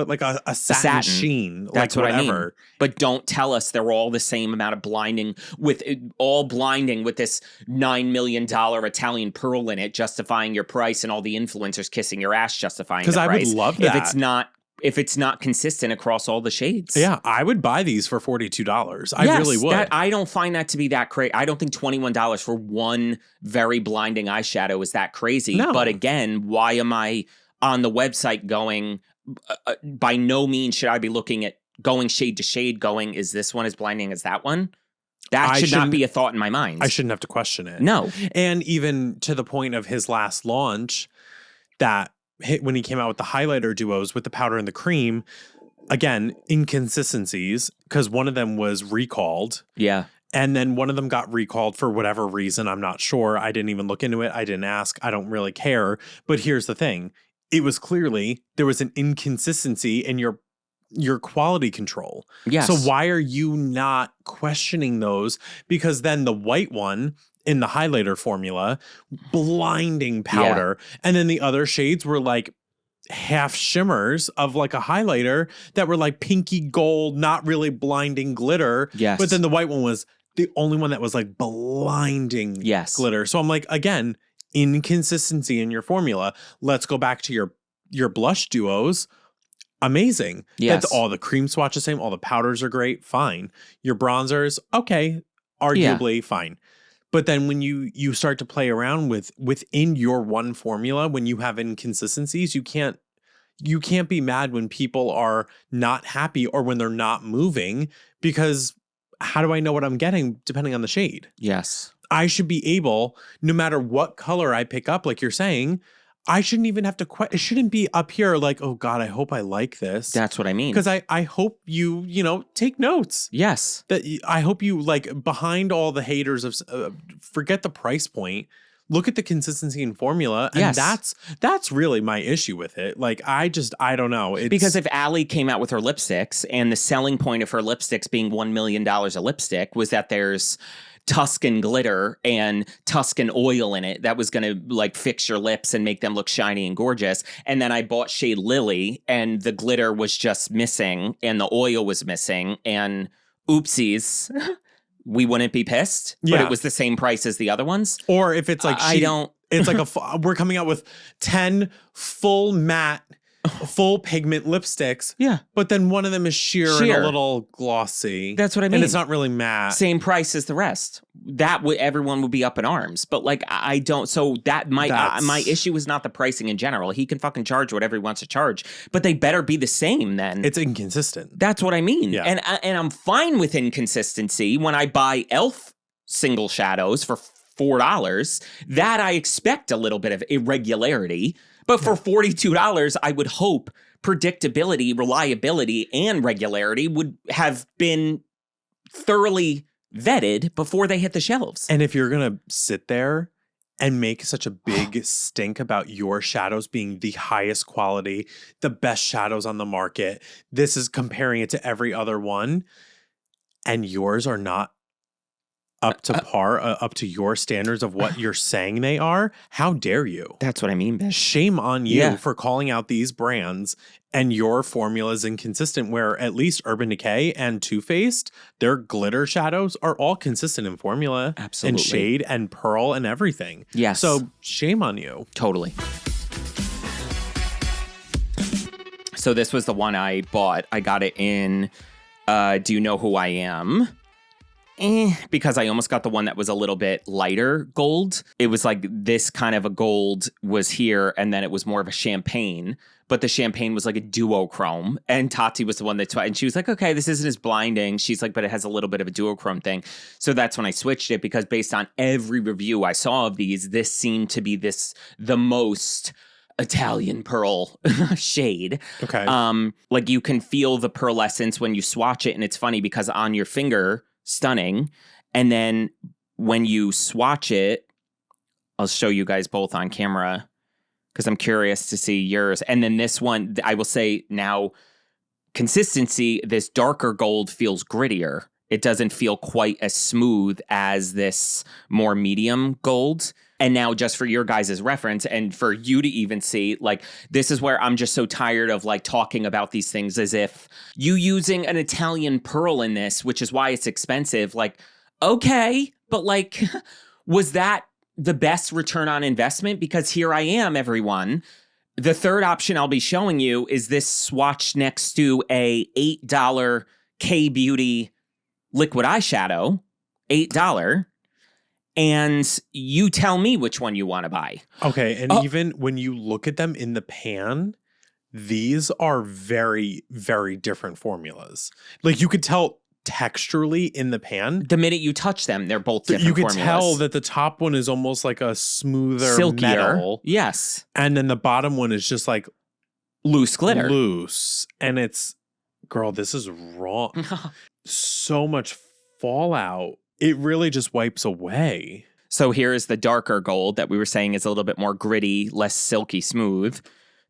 it like a satin sheen. That's like what whatever. I mean. But don't tell us they're all the same amount of blinding with this $9 million Italian pearl in it, justifying your price, and all the influencers kissing your ass justifying the price. Because I would love that. If it's not consistent across all the shades. Yeah, I would buy these for $42. I really would. I don't find that to be that crazy. I don't think $21 for one very blinding eyeshadow is that crazy. No. But again, why am I on the website going, by no means should I be looking at going shade to shade going, is this one as blinding as that one? That should not be a thought in my mind. I shouldn't have to question it. No. And even to the point of his last launch, that when he came out with the highlighter duos with the powder and the cream, again, inconsistencies, because one of them was recalled. Yeah. And then one of them got recalled for whatever reason. I'm not sure. I didn't even look into it. I didn't ask. I don't really care. But here's the thing. It was clearly there was an inconsistency in your quality control. Yes. So why are you not questioning those? Because then the white one in the highlighter formula, blinding powder. Yeah. And then the other shades were like half shimmers of like a highlighter that were like pinky gold, not really blinding glitter. Yes. But then the white one was the only one that was like blinding glitter. So I'm like, again, inconsistency in your formula. Let's go back to your blush duos. Amazing. Yes. That's all the cream swatch the same. All the powders are great. Fine. Your bronzers, okay. Arguably fine. But then when you start to play around within your one formula, when you have inconsistencies, you can't be mad when people are not happy or when they're not moving, because how do I know what I'm getting depending on the shade? Yes. I should be able, no matter what color I pick up, like you're saying, I shouldn't even have to it shouldn't be up here like, oh God, I hope I like this. That's what I mean. Because I hope you take notes. Yes. I hope you, like, behind all the haters of forget the price point, look at the consistency and formula. And that's really my issue with it. Like, I don't know. Because if Allie came out with her lipsticks, and the selling point of her lipsticks being $1 million a lipstick was that there's Tuscan glitter and Tuscan oil in it that was going to like fix your lips and make them look shiny and gorgeous. And then I bought shade Lily and the glitter was just missing and the oil was missing, and oopsies, we wouldn't be pissed, but it was the same price as the other ones. Or if it's like, it's like we're coming out with 10 full matte, full pigment lipsticks. Yeah. But then one of them is sheer and a little glossy. That's what I mean. And it's not really matte. Same price as the rest. Everyone would be up in arms. But like, I don't. So that my issue is not the pricing in general. He can fucking charge whatever he wants to charge. But they better be the same then. It's inconsistent. That's what I mean. Yeah. And I'm fine with inconsistency when I buy e.l.f. single shadows for $4. That I expect a little bit of irregularity. But for $42, I would hope predictability, reliability, and regularity would have been thoroughly vetted before they hit the shelves. And if you're going to sit there and make such a big stink about your shadows being the highest quality, the best shadows on the market, this is comparing it to every other one, and yours are not up to par, up to your standards of what you're saying they are, how dare you? That's what I mean, bitch. Shame on you for calling out these brands and your formula is inconsistent, where at least Urban Decay and Too Faced, their glitter shadows are all consistent in formula. Absolutely. And shade and pearl and everything. Yes. So shame on you. Totally. So this was the one I bought. I got it in Do You Know Who I Am? Because I almost got the one that was a little bit lighter gold. It was like this kind of a gold was here, and then it was more of a champagne. But the champagne was like a duochrome. And Tati was the one that and she was like, okay, this isn't as blinding. She's like, but it has a little bit of a duochrome thing. So that's when I switched it, because based on every review I saw of these, this seemed to be the most Italian pearl shade. Okay. Like you can feel the pearlescence when you swatch it, and it's funny because on your finger, stunning. And then when you swatch it, I'll show you guys both on camera. because I'm curious to see yours. And then this one, I will say now, consistency, this darker gold feels grittier. It doesn't feel quite as smooth as this more medium gold. And now just for your guys' reference and for you to even see, like, this is where I'm just so tired of like talking about these things as if you using an Italian pearl in this, which is why it's expensive. Like, okay, but like, was that the best return on investment? Because here I am, everyone. The third option I'll be showing you is this swatch next to a $8 K-Beauty liquid eyeshadow, $8. And you tell me which one you want to buy. Okay, and even when you look at them in the pan, these are very, very different formulas. Like you could tell texturally in the pan. The minute you touch them, they're both different formulas. You could tell that the top one is almost like a smoother silkier metal. Yes. And then the bottom one is just like loose glitter. Loose. And it's, girl, this is wrong. So much fallout. It really just wipes away. So here is the darker gold that we were saying is a little bit more gritty, less silky smooth.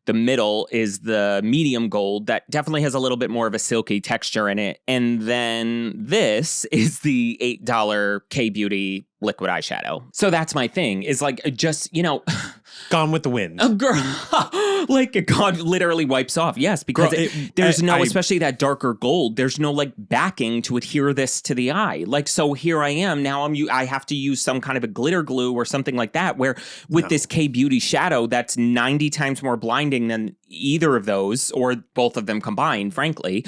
The middle is the medium gold that definitely has a little bit more of a silky texture in it. And then this is the $8 K-Beauty liquid eyeshadow. So that's my thing, is like just, you know... Gone with the Wind. A girl, like God literally wipes off. Yes, because there's especially that darker gold, there's no like backing to adhere this to the eye. Like, so here I am, now I have to use some kind of a glitter glue or something like that, where with this K-Beauty shadow, that's 90 times more blinding than either of those or both of them combined, frankly.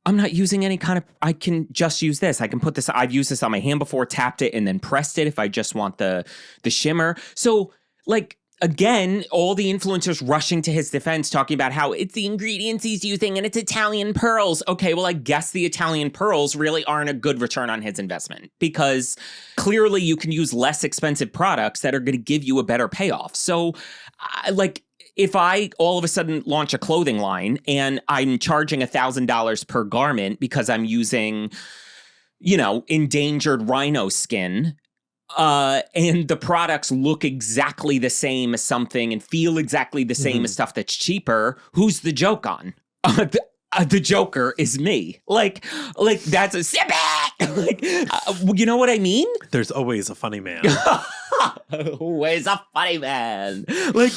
I'm not using any kind of, I can just use this. I can put this, I've used this on my hand before, tapped it and then pressed it if I just want the shimmer. So like, again, all the influencers rushing to his defense, talking about how it's the ingredients he's using and it's Italian pearls. Okay, well, I guess the Italian pearls really aren't a good return on his investment, because clearly you can use less expensive products that are going to give you a better payoff. So, like, if I all of a sudden launch a clothing line and I'm charging $1,000 per garment because I'm using, you know, endangered rhino skin, and the products look exactly the same as something and feel exactly the same as stuff that's cheaper, who's the joke on? The Joker is me. Like that's a sip it. Like, you know what I mean? There's always a funny man. Always a funny man. Like,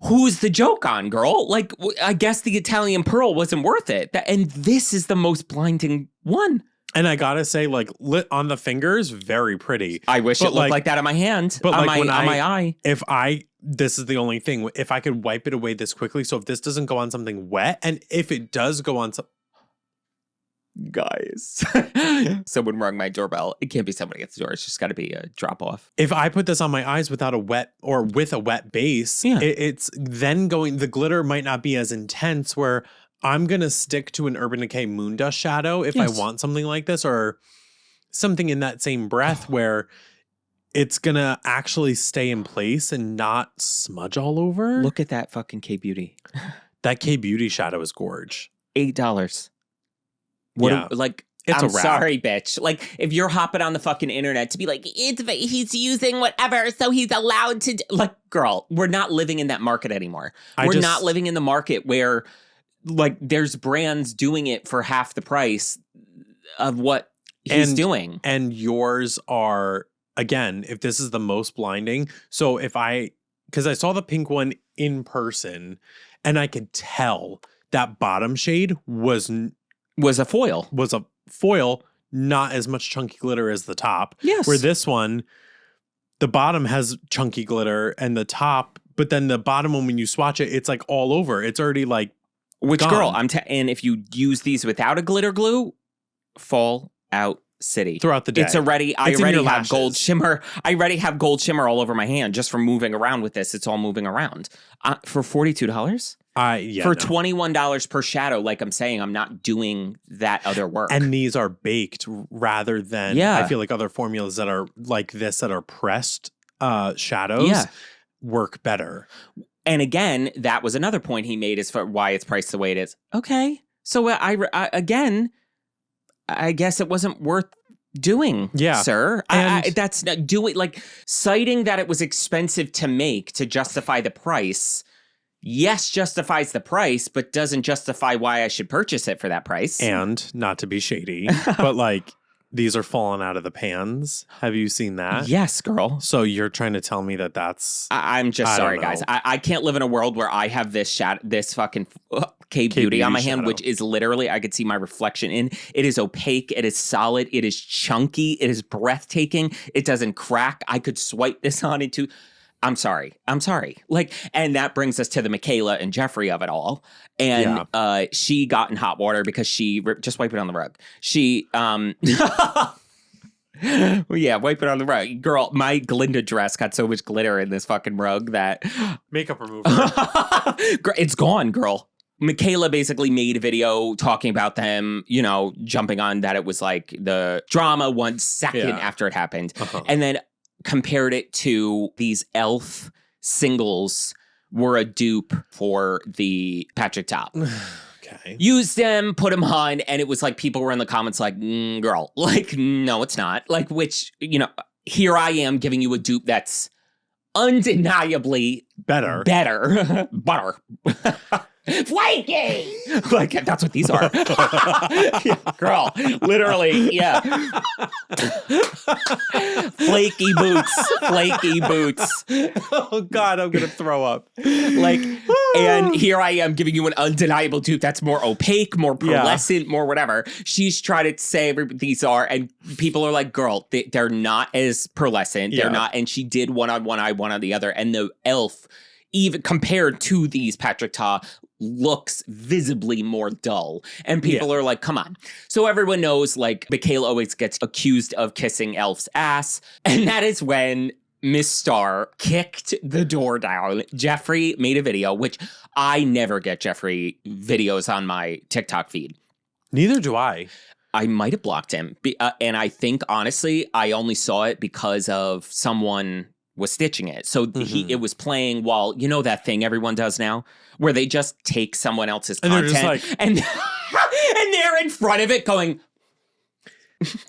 who's the joke on, girl? Like, I guess the Italian pearl wasn't worth it. And this is the most blinding one. And I gotta say, like, lit on the fingers, very pretty. I wish it looked like that on my hand, but on like my eye. This is the only thing. If I could wipe it away this quickly, so if this doesn't go on something wet, and if it does go on some... Guys, someone rang my doorbell. It can't be somebody at the door. It's just got to be a drop off. If I put this on my eyes without a wet or with a wet base, it's then going, the glitter might not be as intense, where I'm going to stick to an Urban Decay Moondust shadow if I want something like this, or something in that same breath where it's going to actually stay in place and not smudge all over. Look at that fucking K-Beauty. That K-Beauty shadow is gorge. $8. What like, it's I'm a wrap. Sorry, bitch. Like, if you're hopping on the fucking internet to be like, he's using whatever, so he's allowed to, like, girl, we're not living in that market anymore. We're not living in the market where, like, there's brands doing it for half the price of what he's doing. And yours are, again, if this is the most blinding. So because I saw the pink one in person, and I could tell that bottom shade was a foil, not as much chunky glitter as the top. Yes. Where this one, the bottom has chunky glitter and the top, but then the bottom one, when you swatch it, it's like all over. It's already like gone. Girl, and if you use these without a glitter glue, fall out city. Throughout the day. I already have gold shimmer. I already have gold shimmer all over my hand just from moving around with this. It's all moving around. For $42? For $21 per shadow, like I'm saying, I'm not doing that other work. And these are baked rather than, I feel like other formulas that are like this that are pressed shadows work better. And again, that was another point he made as for why it's priced the way it is. Okay. So again, I guess it wasn't worth doing, sir. That's not doing, like, citing that it was expensive to make to justify the price yes, justifies the price, but doesn't justify why I should purchase it for that price. And not to be shady, but like these are falling out of the pans. Have you seen that? Yes, girl. So you're trying to tell me that that's... I'm just sorry, guys. I can't live in a world where I have this this fucking K-Beauty on my hand, which is literally, I could see my reflection in. It is opaque. It is solid. It is chunky. It is breathtaking. It doesn't crack. I could swipe this on into... I'm sorry. Like, and that brings us to the Mikayla and Jeffree of it all. And she got in hot water because she just wipe it on the rug. She, yeah, wipe it on the rug. Girl, my Glinda dress got so much glitter in this fucking rug that makeup remover. It's gone, girl. Mikayla basically made a video talking about them, you know, jumping on that it was like the drama 1 second after it happened. And then compared it to these e.l.f. singles were a dupe for the Patrick Top. Okay. Used them, put them on, and it was like people were in the comments like, girl, like, no, it's not. Like, which, you know, here I am giving you a dupe that's undeniably better. Butter. Flaky! Like, that's what these are. Yeah, girl, literally, yeah. Flaky boots. Oh, God, I'm going to throw up. Like, and here I am giving you an undeniable dupe that's more opaque, more pearlescent, more whatever. She's trying to say these are, and people are like, girl, they're not as pearlescent. They're not, and she did one on one eye, one on the other, and the e.l.f., even compared to these Patrick Ta, looks visibly more dull. And people are like, come on. So everyone knows, like, Mikayla always gets accused of kissing e.l.f.'s ass. And that is when Miss Star kicked the door down. Jeffree made a video, which I never get Jeffree videos on my TikTok feed. Neither do I. I might have blocked him. And I think, honestly, I only saw it because of someone was stitching it. So it was playing while, you know that thing everyone does now? Where they just take someone else's content. And they're just like... and they're in front of it going...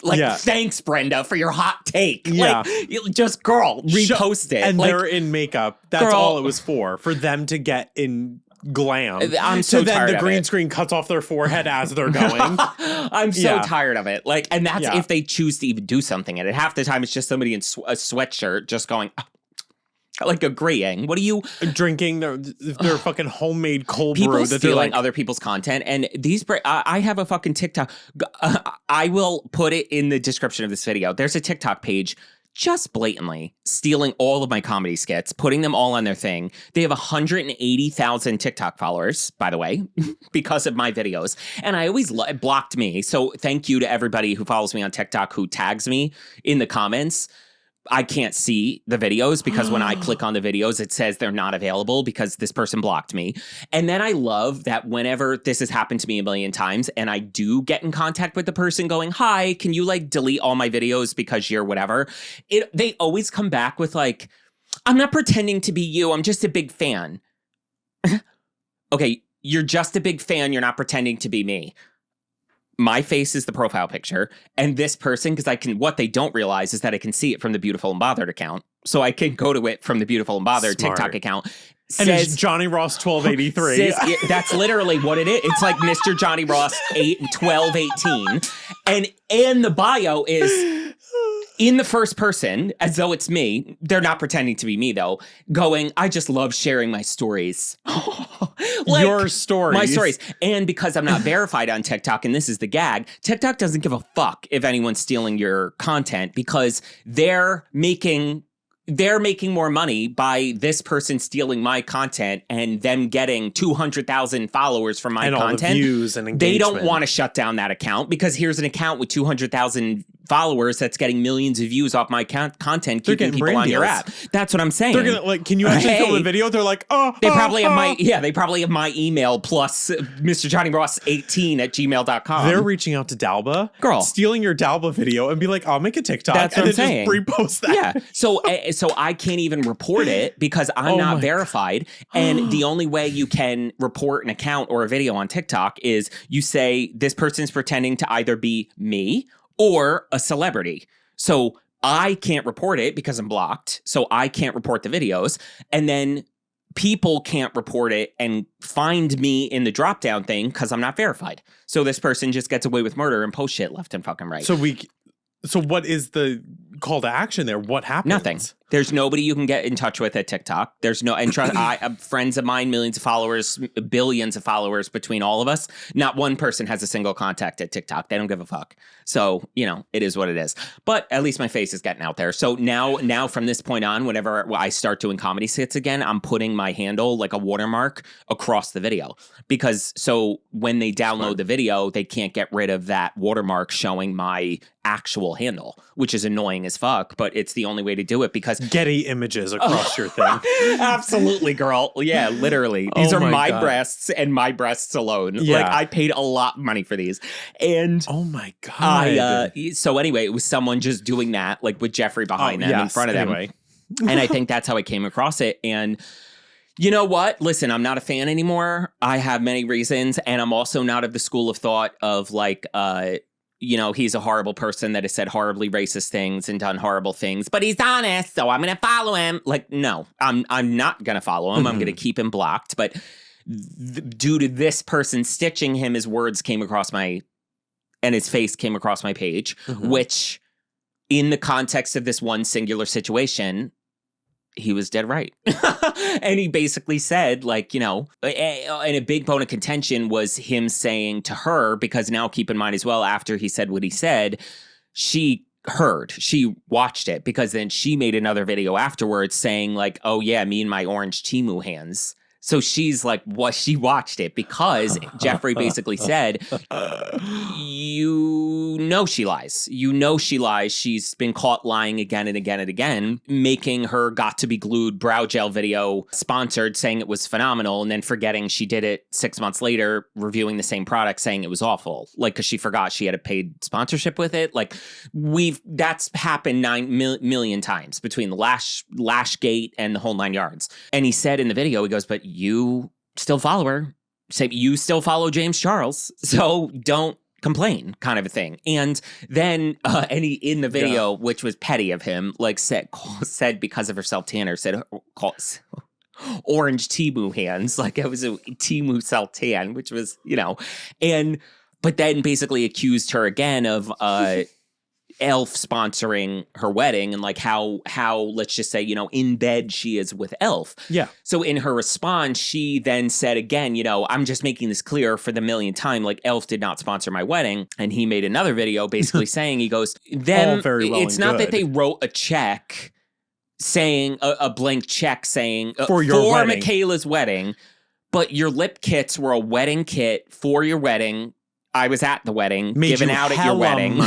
Like, thanks, Brenda, for your hot take. Yeah. Like, just, girl, repost it. And like, they're in makeup. That's all it was for them to get in glam. I'm so tired of it. So then the green screen cuts off their forehead as they're going. I'm so tired of it. Like, and that's if they choose to even do something. And half the time, it's just somebody in a sweatshirt just going... Like agreeing. What are you drinking? Their fucking homemade cold people brew that stealing other people's content. And these, I have a fucking TikTok. I will put it in the description of this video. There's a TikTok page just blatantly stealing all of my comedy skits, putting them all on their thing. They have 180,000 TikTok followers, by the way, because of my videos. And I always blocked me. So thank you to everybody who follows me on TikTok who tags me in the comments. I can't see the videos because when I click on the videos, it says they're not available because this person blocked me. And then I love that whenever this has happened to me a million times and I do get in contact with the person going, hi, can you like delete all my videos because you're whatever? They always come back with like, I'm not pretending to be you. I'm just a big fan. Okay, you're just a big fan. You're not pretending to be me. My face is the profile picture, and this person, because what they don't realize is that I can see it from the Beautiful and Bothered account. So I can go to it from the Beautiful and Bothered TikTok account. And it's Johnny Ross 1283. That's literally what it is. It's like Mr. Johnny Ross 1218. And in the bio is in the first person, as though it's me. They're not pretending to be me, though. Going, I just love sharing my stories. Like, your stories. My stories. And because I'm not verified on TikTok, and this is the gag, TikTok doesn't give a fuck if anyone's stealing your content because they're making more money by this person stealing my content and them getting 200,000 followers from my content. All the views and engagement. They don't want to shut down that account because here's an account with 200,000 followers that's getting millions of views off my content, keeping people on your app. That's what I'm saying. They're gonna like, can you actually film a video? They're like, they probably have my email plus Mr. Johnny Ross 18 at gmail.com. They're reaching out to Dalba, girl, stealing your Dalba video and be like, I'll make a TikTok. That's what I'm saying. Just repost that. Yeah. So I can't even report it because I'm not verified. And the only way you can report an account or a video on TikTok is you say this person's pretending to either be me or a celebrity. So I can't report it because I'm blocked. So I can't report the videos. And then people can't report it and find me in the drop down thing because I'm not verified. So this person just gets away with murder and posts shit left and fucking right. So what is the call to action there? What happens? Nothing. There's nobody you can get in touch with at TikTok. There's no, and trust, friends of mine, millions of followers, billions of followers between all of us. Not one person has a single contact at TikTok. They don't give a fuck. So, you know, it is what it is. But at least my face is getting out there. So now from this point on, whenever I start doing comedy skits again, I'm putting my handle like a watermark across the video. Because so when they download the video, they can't get rid of that watermark showing my actual handle, which is annoying as fuck, but it's the only way to do it because Getty images across your thing. Absolutely, girl. Yeah, literally. These are my breasts and my breasts alone. Yeah. Like, I paid a lot of money for these. And oh my God. So anyway, it was someone just doing that, like with Jeffree behind them in front of them. And I think that's how I came across it. And you know what? Listen, I'm not a fan anymore. I have many reasons. And I'm also not of the school of thought of like, you know, he's a horrible person that has said horribly racist things and done horrible things, but he's honest, so I'm going to follow him. Like, no, I'm not going to follow him. I'm going to keep him blocked. But due to this person stitching him, his words came across and his face came across my page, which in the context of this one singular situation, he was dead right. And he basically said, like, you know, and a big bone of contention was him saying to her, because now keep in mind as well, after he said what he said, she watched it, because then she made another video afterwards saying like, oh yeah, me and my orange Temu hands. So she's like, she watched it because Jeffree basically said, you know she lies. You know she lies. She's been caught lying again and again and again, making her got to be glued brow gel video sponsored, saying it was phenomenal, and then forgetting she did it 6 months later, reviewing the same product, saying it was awful. Like, because she forgot she had a paid sponsorship with it. Like, that's happened 9 million times between the Lashgate and the whole 9 yards. And he said in the video, he goes, but you still follow her. Say you still follow James Charles, so don't complain, kind of a thing. And then and he in the video, which was petty of him, like said because of her self-tanner, said orange Temu hands, like it was a Temu self-tan, which was, you know, but then basically accused her again of e.l.f. sponsoring her wedding, and like how let's just say, you know, in bed she is with e.l.f. Yeah. So in her response, she then said again, you know, I'm just making this clear for the millionth time, like e.l.f. did not sponsor my wedding. And he made another video basically saying, he goes, them, very well, it's not good that they wrote a check saying a blank check saying for Mikayla's wedding, but your lip kits were a wedding kit for your wedding. I was at the wedding, given out at your wedding,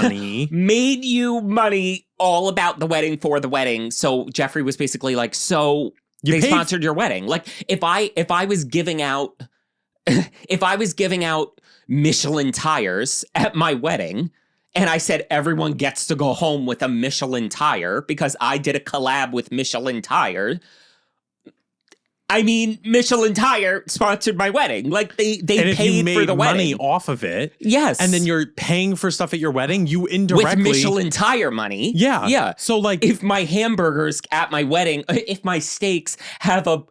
made you money all about the wedding for the wedding. So Jeffree was basically like, so they sponsored your wedding. Like if I was giving out, Michelin tires at my wedding, and I said everyone gets to go home with a Michelin tire because I did a collab with Michelin tire. I mean, Michelin Tire sponsored my wedding. Like they paid for the wedding. Money off of it. Yes. And then you're paying for stuff at your wedding. You indirectly with Michelin Tire money. Yeah. Yeah. So like if my hamburgers at my wedding, if my steaks have a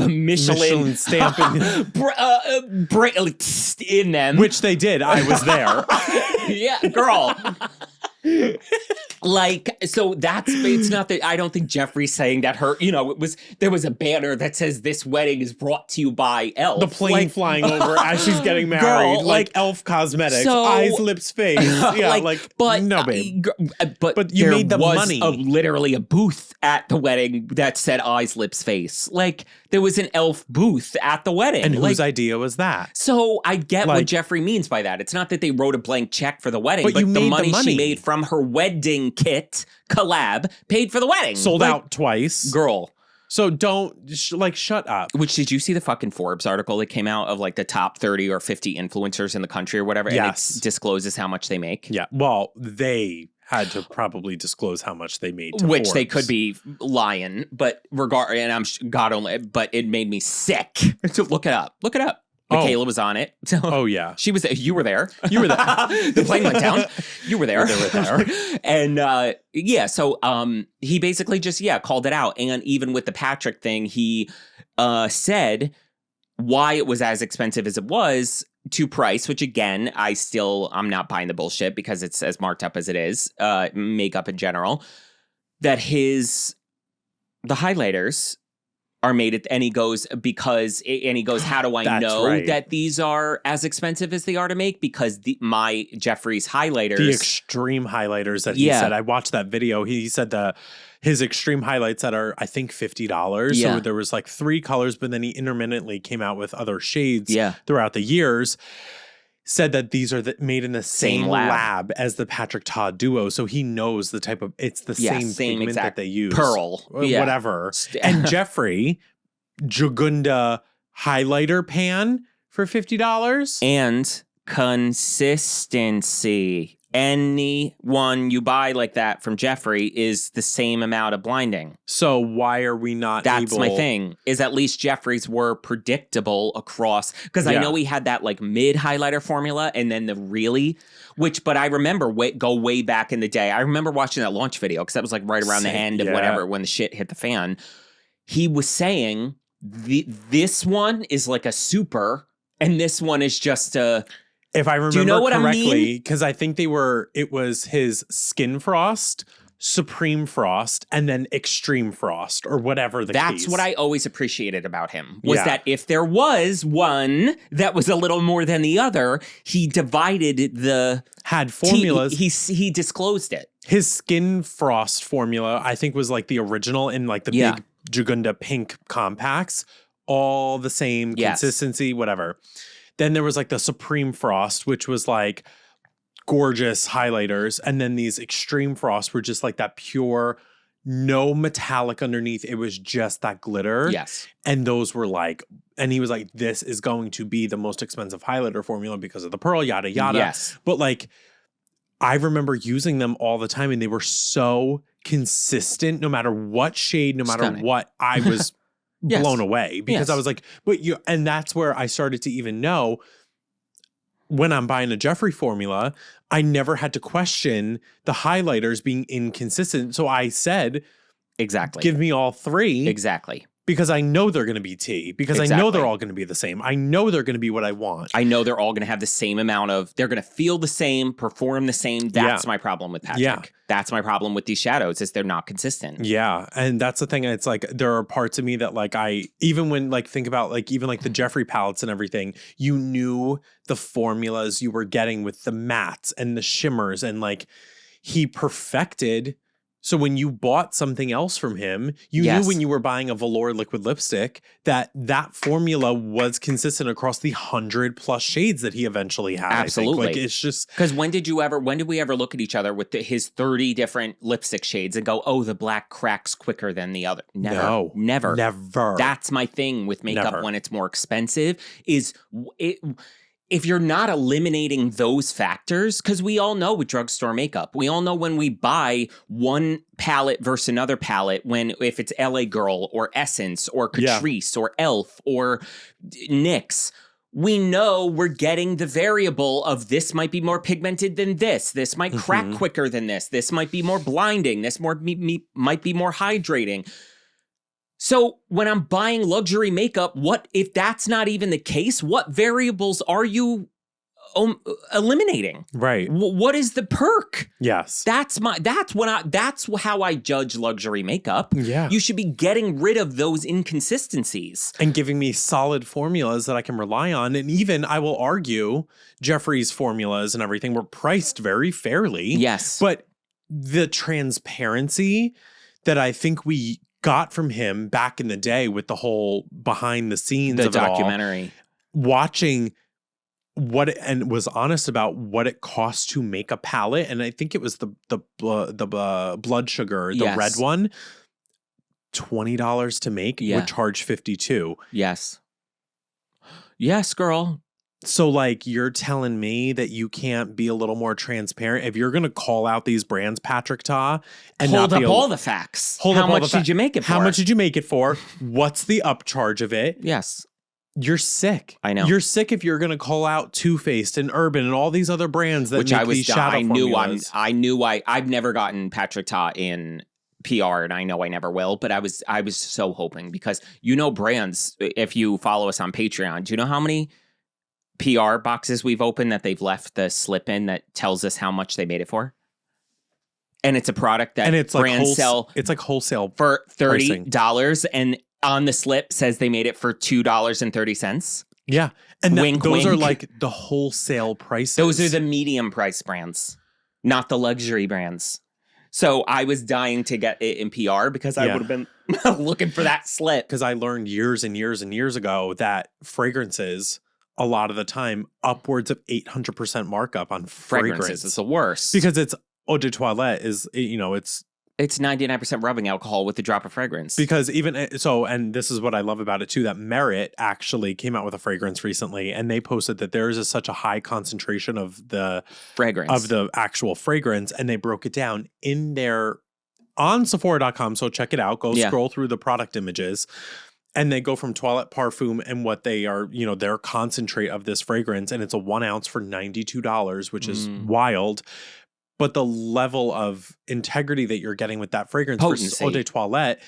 Michelin stamp in them. Which they did. I was there. Yeah, girl. Like, so it's not that I don't think Jeffree's saying that there was a banner that says this wedding is brought to you by e.l.f. The plane flying over as she's getting married, girl, like e.l.f. Cosmetics, eyes, lips, face. Yeah, but no, babe. But you made the money. Literally a booth at the wedding that said eyes, lips, face. Like, there was an e.l.f. booth at the wedding. And whose idea was that? So I get what Jeffree means by that. It's not that they wrote a blank check for the wedding, but the money she made from her wedding kit collab paid for the wedding. Sold out twice. Girl. So don't, shut up. Which, did you see the fucking Forbes article that came out of like the top 30 or 50 influencers in the country or whatever? Yes. And it discloses how much they make? Yeah. Well, they had to probably disclose how much they made to Which Forbes. They could be lying, but God only, but it made me sick. So look it up. Look it up. Mikayla was on it. Oh, yeah. She was there. You were there. You were there. The plane went down. You were there. They were there. And so he basically just, called it out. And even with the Patrick thing, he said why it was as expensive as it was to price, which again, I'm not buying the bullshit because it's as marked up as it is, makeup in general, that the highlighters are made at, and he goes, how do I know that these are as expensive as they are to make? Because my Jeffree's highlighters. The extreme highlighters that he said, I watched that video. He said his extreme highlights that are, I think, $50. Yeah. So there was like 3 colors, but then he intermittently came out with other shades throughout the years. Said that these are made in the same lab as the Patrick Ta duo. So he knows the type of, it's the same pigment that they use. Pearl. Whatever. And Jeffree, Jugunda highlighter pan for $50. And consistency. Any one you buy like that from Jeffree is the same amount of blinding. So why are we not That's my thing, is at least Jeffree's were predictable across, because I know he had that like mid highlighter formula and then but I remember go way back in the day. I remember watching that launch video because that was like right around the end of whatever, when the shit hit the fan. He was saying this one is like a super and this one is just a... If I remember correctly, because I think it was his Skin Frost, Supreme Frost, and then Extreme Frost, or whatever the case. That's what I always appreciated about him, was that if there was one that was a little more than the other, he divided had formulas. He disclosed it. His Skin Frost formula, I think, was like the original in like the big Jugunda pink compacts, all the same consistency, whatever. Then there was like the Supreme Frost, which was like gorgeous highlighters. And then these Extreme Frost were just like that pure, no metallic underneath. It was just that glitter. Yes. And those were like, and he was like, this is going to be the most expensive highlighter formula because of the pearl, yada, yada. Yes. But like, I remember using them all the time and they were so consistent, no matter what shade, no matter what, I was... blown away because I was like, and that's where I started to even know when I'm buying a Jeffree formula, I never had to question the highlighters being inconsistent. So I said, give me all 3. Exactly. Because I know they're going to be tea. Because I know they're all going to be the same. I know they're going to be what I want. I know they're all going to have the same amount of, they're going to feel the same, perform the same. That's my problem with Patrick. Yeah. That's my problem with these shadows, is they're not consistent. Yeah. And that's the thing. It's like, there are parts of me that like, even when like, think about like, even like the Jeffree palettes and everything, you knew the formulas you were getting with the mattes and the shimmers, and like he perfected. So when you bought something else from him, you knew when you were buying a velour liquid lipstick that formula was consistent across the 100+ shades that he eventually had. Absolutely. I think. Like, it's just... Because when did we ever look at each other with his 30 different lipstick shades and go, oh, the black cracks quicker than the other? Never. No. Never. Never. That's my thing with makeup when it's more expensive, is if you're not eliminating those factors, because we all know with drugstore makeup, we all know when we buy one palette versus another palette, if it's LA Girl or Essence or Catrice or e.l.f. or NYX, we know we're getting the variable of this might be more pigmented than this might crack quicker than this might be more blinding, this might be more hydrating. So when I'm buying luxury makeup, what if that's not even the case? What variables are you eliminating? Right. What is the perk? Yes. That's how I judge luxury makeup. Yeah. You should be getting rid of those inconsistencies and giving me solid formulas that I can rely on. And even, I will argue, Jeffree's formulas and everything were priced very fairly. Yes. But the transparency that I think we got from him back in the day with the whole behind the scenes of documentary, watching and was honest about what it costs to make a palette. And I think it was the blood sugar, the red one, $20 to make, would charge $52. Yes. Yes, girl. So like, you're telling me that you can't be a little more transparent if you're going to call out these brands, Patrick Ta, and hold up all the facts. How much did you make it for? How much did you make it for? What's the upcharge of it? Yes. You're sick. I know. You're sick if you're going to call out Too Faced and Urban and all these other brands that make these shadow formulas. I knew I've never gotten Patrick Ta in PR, and I know I never will, but I was so hoping, because brands, if you follow us on Patreon, do you know how many PR boxes we've opened that they've left the slip in that tells us how much they made it for? And it's a product that brands sell. It's like wholesale for $30, and on the slip says they made it for $2.30. Yeah, and those wink. are like the wholesale prices. Those are the medium price brands, not the luxury brands. So I was dying to get it in PR, because I would have been looking for that slip. Because I learned years and years and years ago that fragrances, a lot of the time, upwards of 800% markup on fragrances. It's the worst. Because it's eau de toilette is, it's 99% rubbing alcohol with a drop of fragrance. Because and this is what I love about it too, that Merit actually came out with a fragrance recently, and they posted that there is such a high concentration of the fragrance, of the actual fragrance, and they broke it down in their on Sephora.com. So check it out. Go scroll through the product images. And they go from Toilette Parfum and what they are, their concentrate of this fragrance. And it's a 1 ounce for $92, which is wild. But the level of integrity that you're getting with that fragrance versus eau de toilette,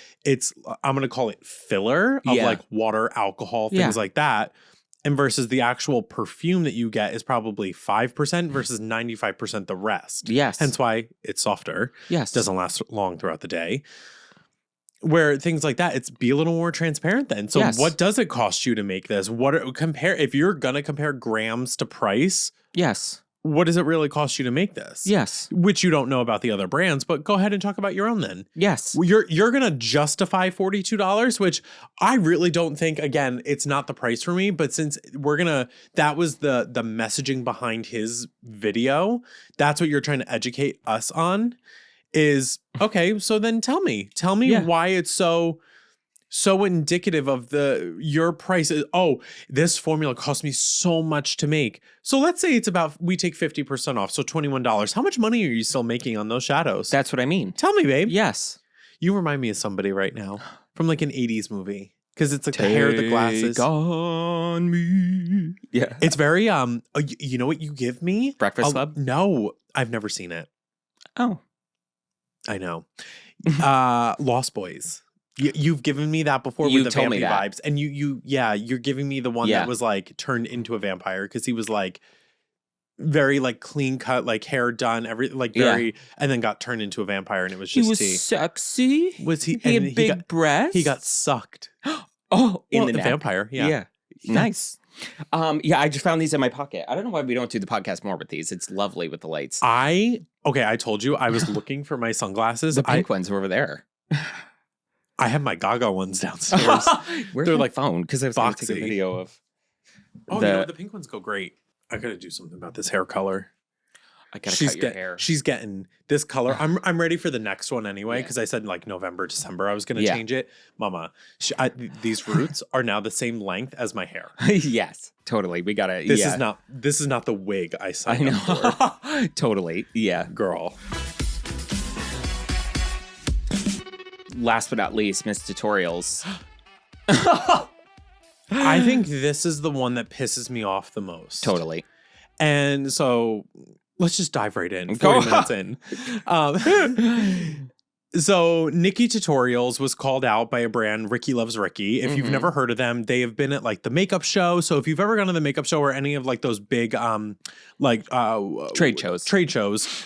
I'm going to call it filler of like water, alcohol, things like that. And versus the actual perfume that you get is probably 5% versus 95% the rest. Yes. Hence why it's softer. Yes. Doesn't last long throughout the day. Where things like that, be a little more transparent then. So what does it cost you to make this? If you're going to compare grams to price. Yes. What does it really cost you to make this? Yes. Which you don't know about the other brands, but go ahead and talk about your own then. Yes. You're going to justify $42, which I really don't think, again, it's not the price for me, but since that was the messaging behind his video, that's what you're trying to educate us on is, okay, so then tell me why it's so indicative of your price. This formula cost me so much to make. So let's say we take 50% off. So $21. How much money are you still making on those shadows? That's what I mean. Tell me, babe. Yes. You remind me of somebody right now from like an 80s movie. Because it's like the hair, the glasses. Take on me. Yeah. It's very, you know what you give me? Breakfast Club? No, I've never seen it. Oh. I know. Lost Boys. You've given me that before with the vampy vibes. And you're giving me the one that was like turned into a vampire, because he was like very like clean cut, like hair done, and then got turned into a vampire, and it was just he was sexy. Was he? He had big breasts. He got sucked. In the vampire. Yeah. Nice. I just found these in my pocket. I don't know why we don't do the podcast more with these. It's lovely with the lights. I told you I was looking for my sunglasses. The pink ones were over there. I have my Gaga ones downstairs. Where's my phone? Because I was going to take a video of. The pink ones go great. I gotta do something about this hair color. I gotta cut your hair. She's getting this color. I'm ready for the next one anyway, because I said like November, December I was gonna change it. Mama, these roots are now the same length as my hair. Yes, totally. We gotta. This is not the wig I signed up for. Totally. Yeah, girl. Last but not least, Miss Tutorials. I think this is the one that pisses me off the most. Totally. And so let's just dive right in. 40 minutes in. So Nikki Tutorials was called out by a brand, Ricky Loves Ricky. If you've never heard of them, they have been at like the makeup show. So if you've ever gone to the makeup show or any of like those big trade shows.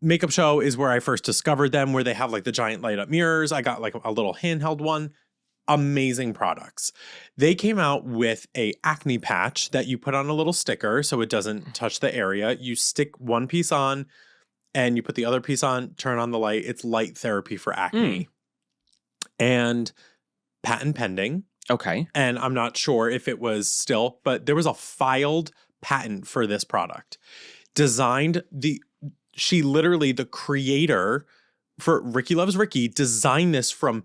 Makeup show is where I first discovered them, where they have like the giant light up mirrors. I got like a little handheld one. Amazing products. They came out with a acne patch that you put on a little sticker so it doesn't touch the area. You stick one piece on and you put the other piece on, turn on the light. It's light therapy for acne. And patent pending. Okay. And I'm not sure if it was still, but there was a filed patent for this product. The creator for Ricky Loves Ricky designed this from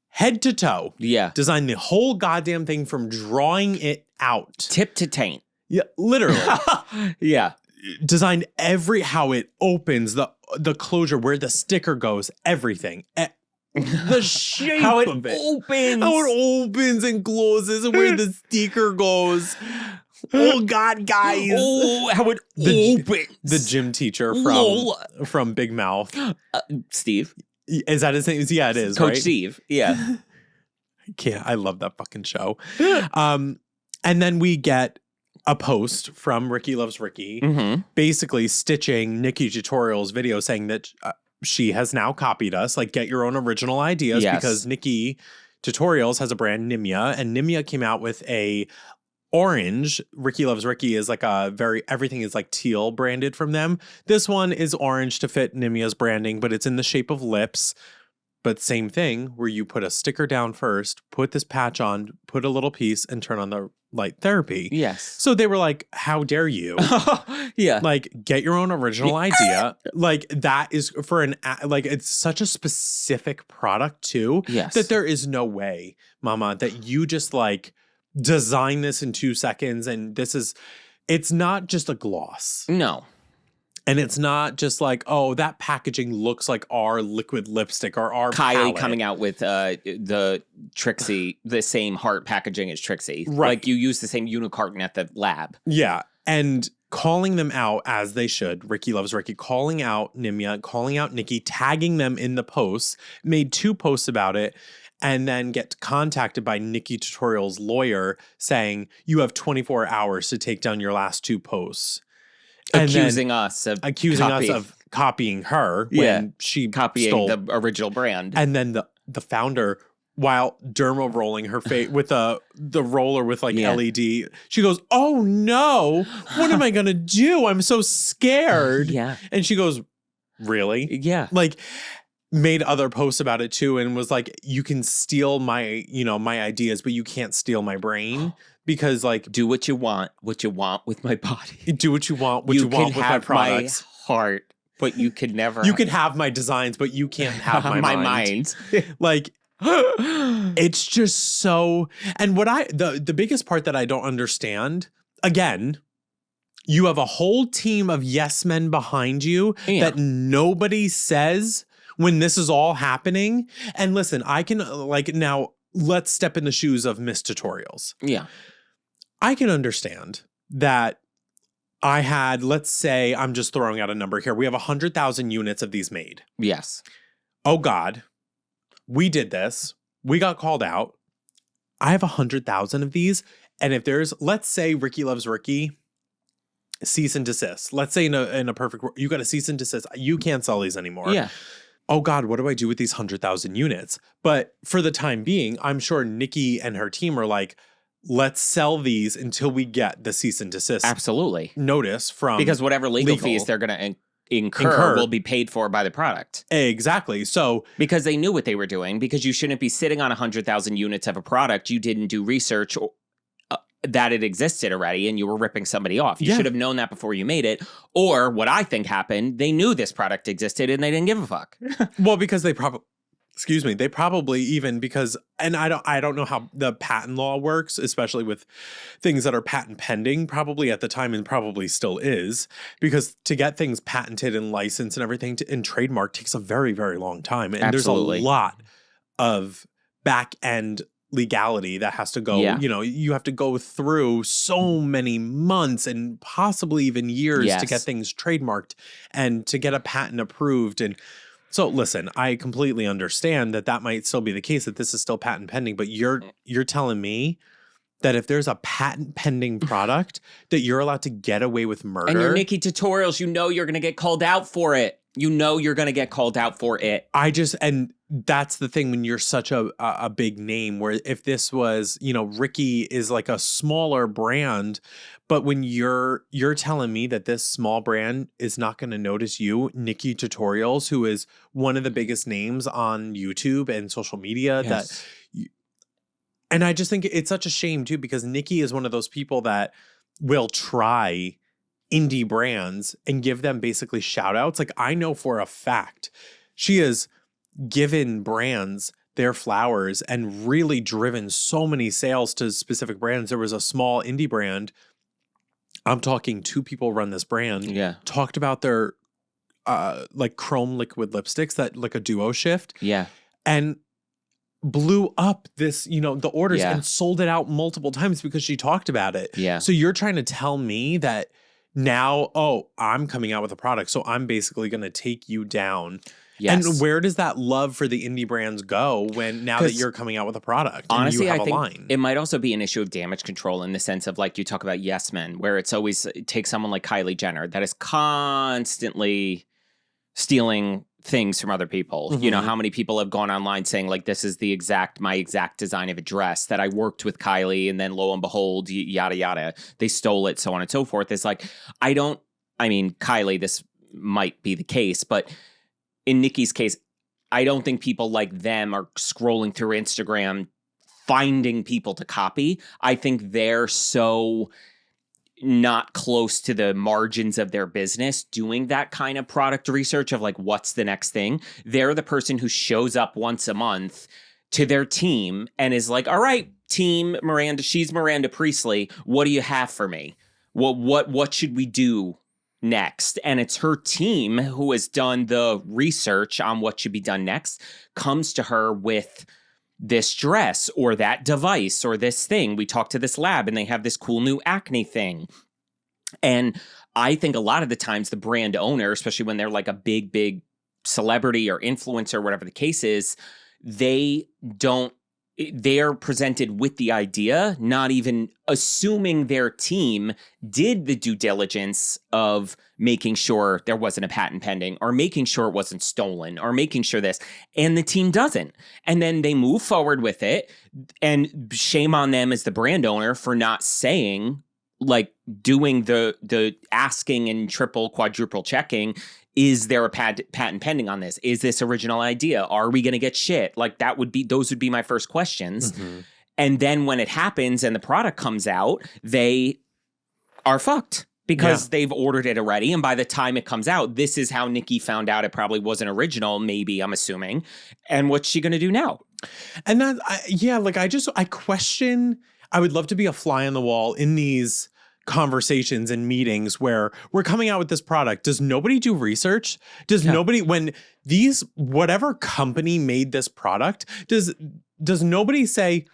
head to toe. Yeah. Designed the whole goddamn thing from drawing it out. Tip to taint. Yeah, literally. Yeah. Designed how it opens, the closure, where the sticker goes, everything. The shape how it of it. Opens. How it opens and closes and where the sticker goes. Oh God, guys! Oh, how it opens. The gym teacher from Big Mouth, Steve. Is that his name? Yeah, it is. Coach right? Steve. Yeah. I love that fucking show. And then we get a post from Ricky Loves Ricky, basically stitching Nikki Tutorials video saying that she has now copied us. Like, get your own original ideas because Nikki Tutorials has a brand, Nimya, and Nimya came out with a orange. Ricky Loves Ricky is like everything is like teal branded from them. This one is orange to fit Nimya's branding, but it's in the shape of lips. But same thing where you put a sticker down first, put this patch on, put a little piece and turn on the light therapy. Yes. So they were like, how dare you? Yeah. Like, get your own original idea. Like, that is for it's such a specific product too. Yes. That there is no way, mama, that you just like design this in 2 seconds. And it's not just a gloss. No. And it's not just like, oh, that packaging looks like our liquid lipstick or our Kylie palette. coming out with the Trixie, the same heart packaging as Trixie. Right. Like, you use the same unicarton at the lab. Yeah. And calling them out as they should. Ricky Loves Ricky, calling out Nimya, calling out Nikki, tagging them in the posts, made 2 posts about it, and then get contacted by Nikki Tutorials' lawyer saying, you have 24 hours to take down your last 2 posts. Accusing us of copying her when she copying the original brand. And then the founder, while derma rolling her face with the roller with like LED, she goes, oh no, what am I gonna do? I'm so scared. Yeah. And she goes, really? Yeah. Like, made other posts about it too and was like, you can steal my ideas, but you can't steal my brain. Because, like, do what you want with my body. Do what you want with my products. My heart, but you could never. You can have my designs, but you can't have my mind. Like, it's just so. And what the biggest part that I don't understand, again, you have a whole team of yes men behind you that nobody says when this is all happening. And listen, I can now let's step in the shoes of Miss Tutorials. Yeah. I can understand that I had, let's say, I'm just throwing out a number here. We have 100,000 units of these made. Yes. Oh God, we did this. We got called out. I have 100,000 of these. And if there's, let's say Ricky Loves Ricky, cease and desist. Let's say in a perfect world, you got a cease and desist. You can't sell these anymore. Yeah. Oh God, what do I do with these 100,000 units? But for the time being, I'm sure Nikki and her team are like, let's sell these until we get the cease and desist notice from because whatever legal fees they're going to incur will be paid for by the product. Exactly. So because they knew what they were doing, because you shouldn't be sitting on 100,000 units of a product you didn't do research that it existed already and you were ripping somebody off. You should have known that before you made it. Or what I think happened, they knew this product existed and they didn't give a fuck. Well, because they probably even because, and I don't know how the patent law works, especially with things that are patent pending, probably at the time and probably still is, because to get things patented and licensed and everything and trademark takes a very, very long time. And there's a lot of back end legality that has to go, you have to go through so many months and possibly even years to get things trademarked and to get a patent approved. And so listen, I completely understand that might still be the case, that this is still patent pending, but you're telling me that if there's a patent pending product that you're allowed to get away with murder. And your Nikki Tutorials, you're going to get called out for it. You're going to get called out for it. And that's the thing when you're such a big name, where if this was, Ricky is like a smaller brand, but when you're telling me that this small brand is not going to notice you, Nikki Tutorials, who is one of the biggest names on YouTube and social media, and I just think it's such a shame too, because Nikki is one of those people that will try indie brands and give them basically shout outs. Like, I know for a fact she has given brands their flowers and really driven so many sales to specific brands. There was a small indie brand, I'm talking 2 people run this brand, talked about their like chrome liquid lipsticks, that like a duo shift, and blew up this, the orders and sold it out multiple times because she talked about it. So you're trying to tell me that now, oh, I'm coming out with a product, so I'm basically going to take you down. Yes. And where does that love for the indie brands go now that you're coming out with a product and honestly, you have I a think line? it might also be an issue of damage control in the sense of like you talk about yes men, where it's always it takes someone like Kylie Jenner that is constantly stealing things from other people. You know, how many people have gone online saying like, this is my exact design of a dress that I worked with Kylie, and then lo and behold, yada, yada, they stole it, so on and so forth. It's like, Kylie, this might be the case, but in Nikki's case, I don't think people like them are scrolling through Instagram finding people to copy. I think they're so not close to the margins of their business doing that kind of product research of like, what's the next thing? They're the person who shows up once a month to their team and is like, all right, team Miranda, she's Miranda Priestley. What do you have for me? What should we do next? And it's her team who has done the research on what should be done next, comes to her with this dress or that device or this thing. We talk to this lab and they have this cool new acne thing. And I think a lot of the times the brand owner, especially when they're like a big celebrity or influencer, whatever the case is, they're presented with the idea, not even assuming their team did the due diligence of making sure there wasn't a patent pending or making sure it wasn't stolen or making sure this, and the team doesn't. And then they move forward with it, and shame on them as the brand owner for not saying, like, doing the asking and triple, quadruple checking. Is there a patent pending on this? Is this original idea? Are we going to get shit? Like those would be my first questions. And then when it happens and the product comes out, they are fucked because they've ordered it already. And by the time it comes out, this is how Nikki found out it probably wasn't original, maybe, I'm assuming. And what's she going to do now? And I question, I would love to be a fly on the wall in these conversations and meetings where we're coming out with this product. Does nobody do research? Does nobody, when whatever company made this product, does nobody say,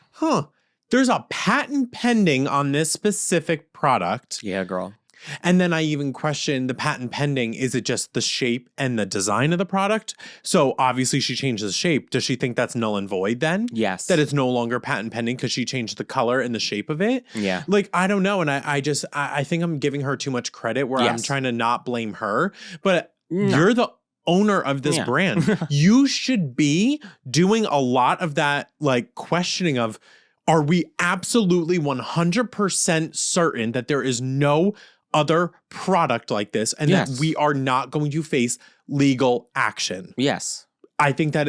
there's a patent pending on this specific product? Yeah, girl. And then I even question the patent pending. Is it just the shape and the design of the product? So obviously she changed the shape. Does she think that's null and void then? Yes. That it's no longer patent pending because she changed the color and the shape of it? Yeah. Like, I don't know. And I think I'm giving her too much credit where I'm trying to not blame her. But you're the owner of this brand. You should be doing a lot of that, like, questioning of, are we absolutely 100% certain that there is no other product like this and that we are not going to face legal action? Yes. I think that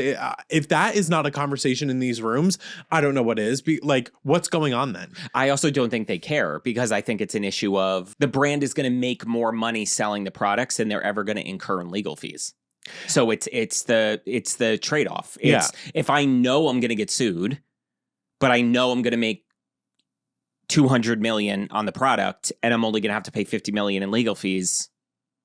if that is not a conversation in these rooms, I don't know what is. What's going on then? I also don't think they care, because I think it's an issue of the brand is going to make more money selling the products than they're ever going to incur in legal fees. So it's the trade-off. If I know I'm going to get sued, but I know I'm going to make $200 million on the product, and I'm only going to have to pay $50 million in legal fees,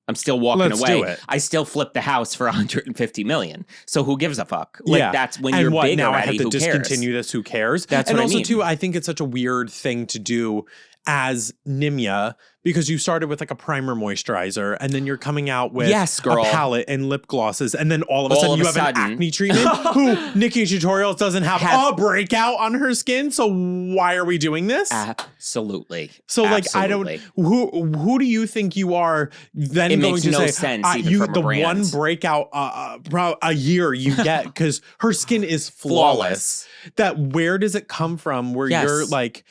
I'm still walking away. I still flip the house for $150 million. So who gives a fuck? Like, that's when you're big now already. I have to who discontinue cares? this. Who cares? That's and what also I mean. too, I think it's such a weird thing to do as Nimya, because you started with like a primer moisturizer and then you're coming out with a palette and lip glosses, and then all of a sudden you have an acne treatment who Nikki Tutorials doesn't have a breakout on her skin. So why are we doing this? Absolutely. So I don't, who do you think you are then it going makes to no say sense you from the a brand. one breakout a year you get because her skin is flawless. That where does it come from where you're like,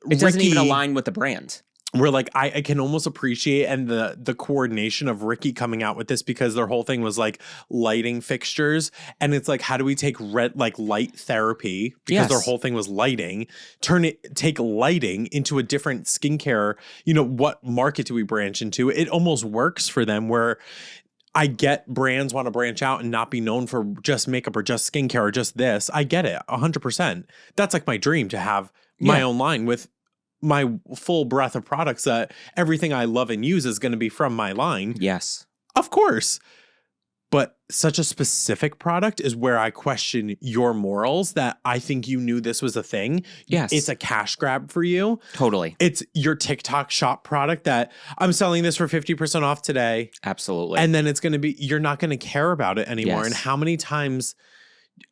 it doesn't even align with the brand. We're like, I can almost appreciate and the coordination of Ricky coming out with this, because their whole thing was like lighting fixtures. And it's like, how do we take light therapy, because their whole thing was lighting, take lighting into a different skincare, what market do we branch into? It almost works for them, where I get brands want to branch out and not be known for just makeup or just skincare or just this. I get it 100%. That's like my dream, to have my own line with my full breadth of products, that everything I love and use is going to be from my line. Yes. Of course. But such a specific product is where I question your morals, that I think you knew this was a thing. Yes. It's a cash grab for you. Totally. It's your TikTok shop product that I'm selling this for 50% off today. Absolutely. And then it's going to be, you're not going to care about it anymore. Yes. And how many times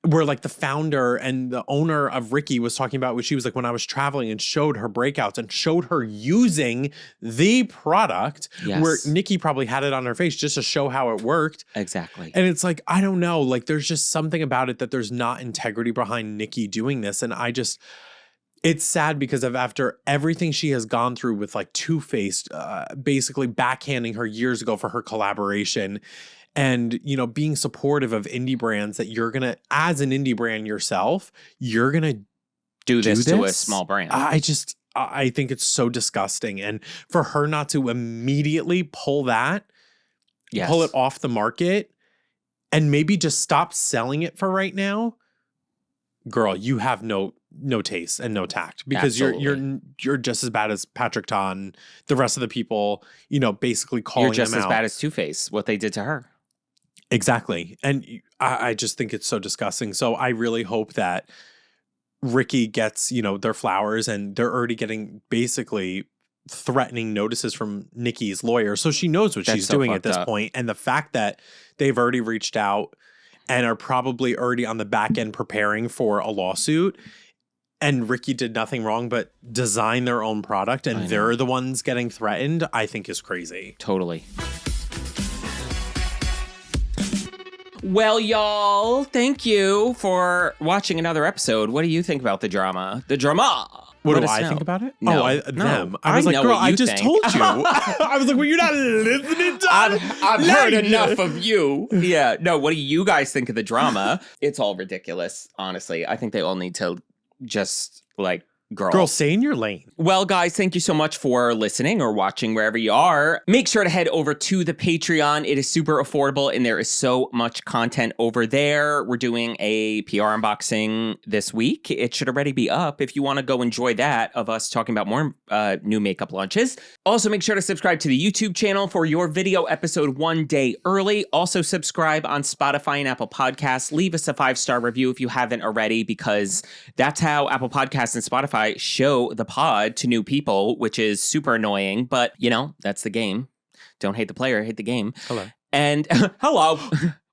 where like the founder and the owner of Ricky was talking about what she was like, when I was traveling and showed her breakouts and showed her using the product, Yes. where Nikki probably had it on her face just to show how it worked. Exactly. And it's like, I don't know, like there's just something about it that there's not integrity behind Nikki doing this. And it's sad because of after everything she has gone through with like Too Faced, basically backhanding her years ago for her collaboration. And, you know, being supportive of indie brands that you're going to, as an indie brand yourself, you're going to do this to a small brand. I think it's so disgusting. And for her not to immediately pull it off the market and maybe just stop selling it for right now, girl, you have no taste and no tact, because you're just as bad as Patrick Ta and the rest of the people, you know, basically calling them out. You're just as bad as Too Faced, what they did to her. Exactly. And I just think it's so disgusting. So I really hope that Ricky gets, you know, their flowers, and they're already getting basically threatening notices from Nikki's lawyer. So she knows what she's doing at this point. And the fact that they've already reached out and are probably already on the back end preparing for a lawsuit, and Ricky did nothing wrong but design their own product, and they're the ones getting threatened, I think is crazy. Totally. Well, y'all, thank you for watching another episode. What do you think about the drama? The drama! What do I think about it? No, them. I was like, girl, I just told you. I was like, well, you're not listening to I've heard enough of you. Yeah. No, what do you guys think of the drama? It's all ridiculous, honestly. I think they all need to just, like, girl, stay in your lane. Well, guys, thank you so much for listening or watching wherever you are. Make sure to head over to the Patreon. It is super affordable, and there is so much content over there. We're doing a PR unboxing this week. It should already be up if you want to go enjoy that, of us talking about more new makeup launches. Also, make sure to subscribe to the YouTube channel for your video episode 1 day early. Also, subscribe on Spotify and Apple Podcasts. Leave us a 5-star review if you haven't already, because that's how Apple Podcasts and Spotify show the pod to new people, which is super annoying, but you know, that's the game. Don't hate the player, hate the game. Hello. And hello.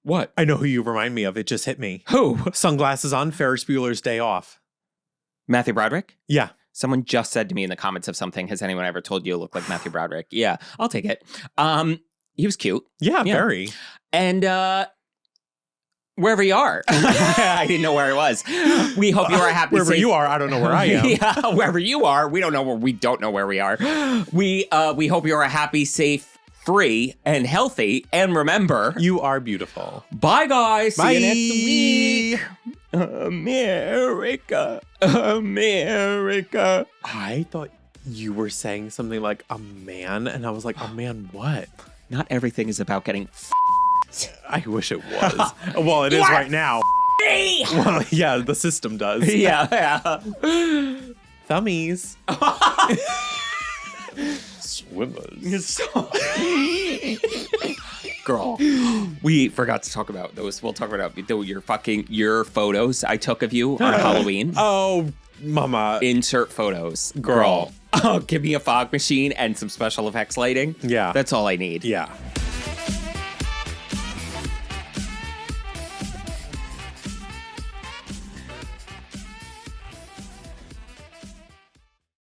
What? I know who you remind me of. It just hit me. Who? Sunglasses on, Ferris Bueller's Day Off. Matthew Broderick? Yeah. Someone just said to me in the comments of something, has anyone ever told you look like Matthew Broderick? Yeah, I'll take it. He was cute. Yeah, very. And wherever you are. I didn't know where I was. We hope you are happy. Wherever you are, I don't know where I am. Yeah, wherever you are, we don't know where we are. We hope you are happy, safe, free, and healthy. And remember, you are beautiful. Bye, guys. Bye. See you next week. America. America. I thought you were saying something like a man, and I was like, a man what? Not everything is about getting I wish it was. Well, it is right now. Well, yeah, the system does. Yeah. Thummies. Swimmers. Girl, we forgot to talk about those. We'll talk about your photos I took of you on Halloween. Oh, mama. Insert photos. Girl. Give me a fog machine and some special effects lighting. Yeah. That's all I need. Yeah.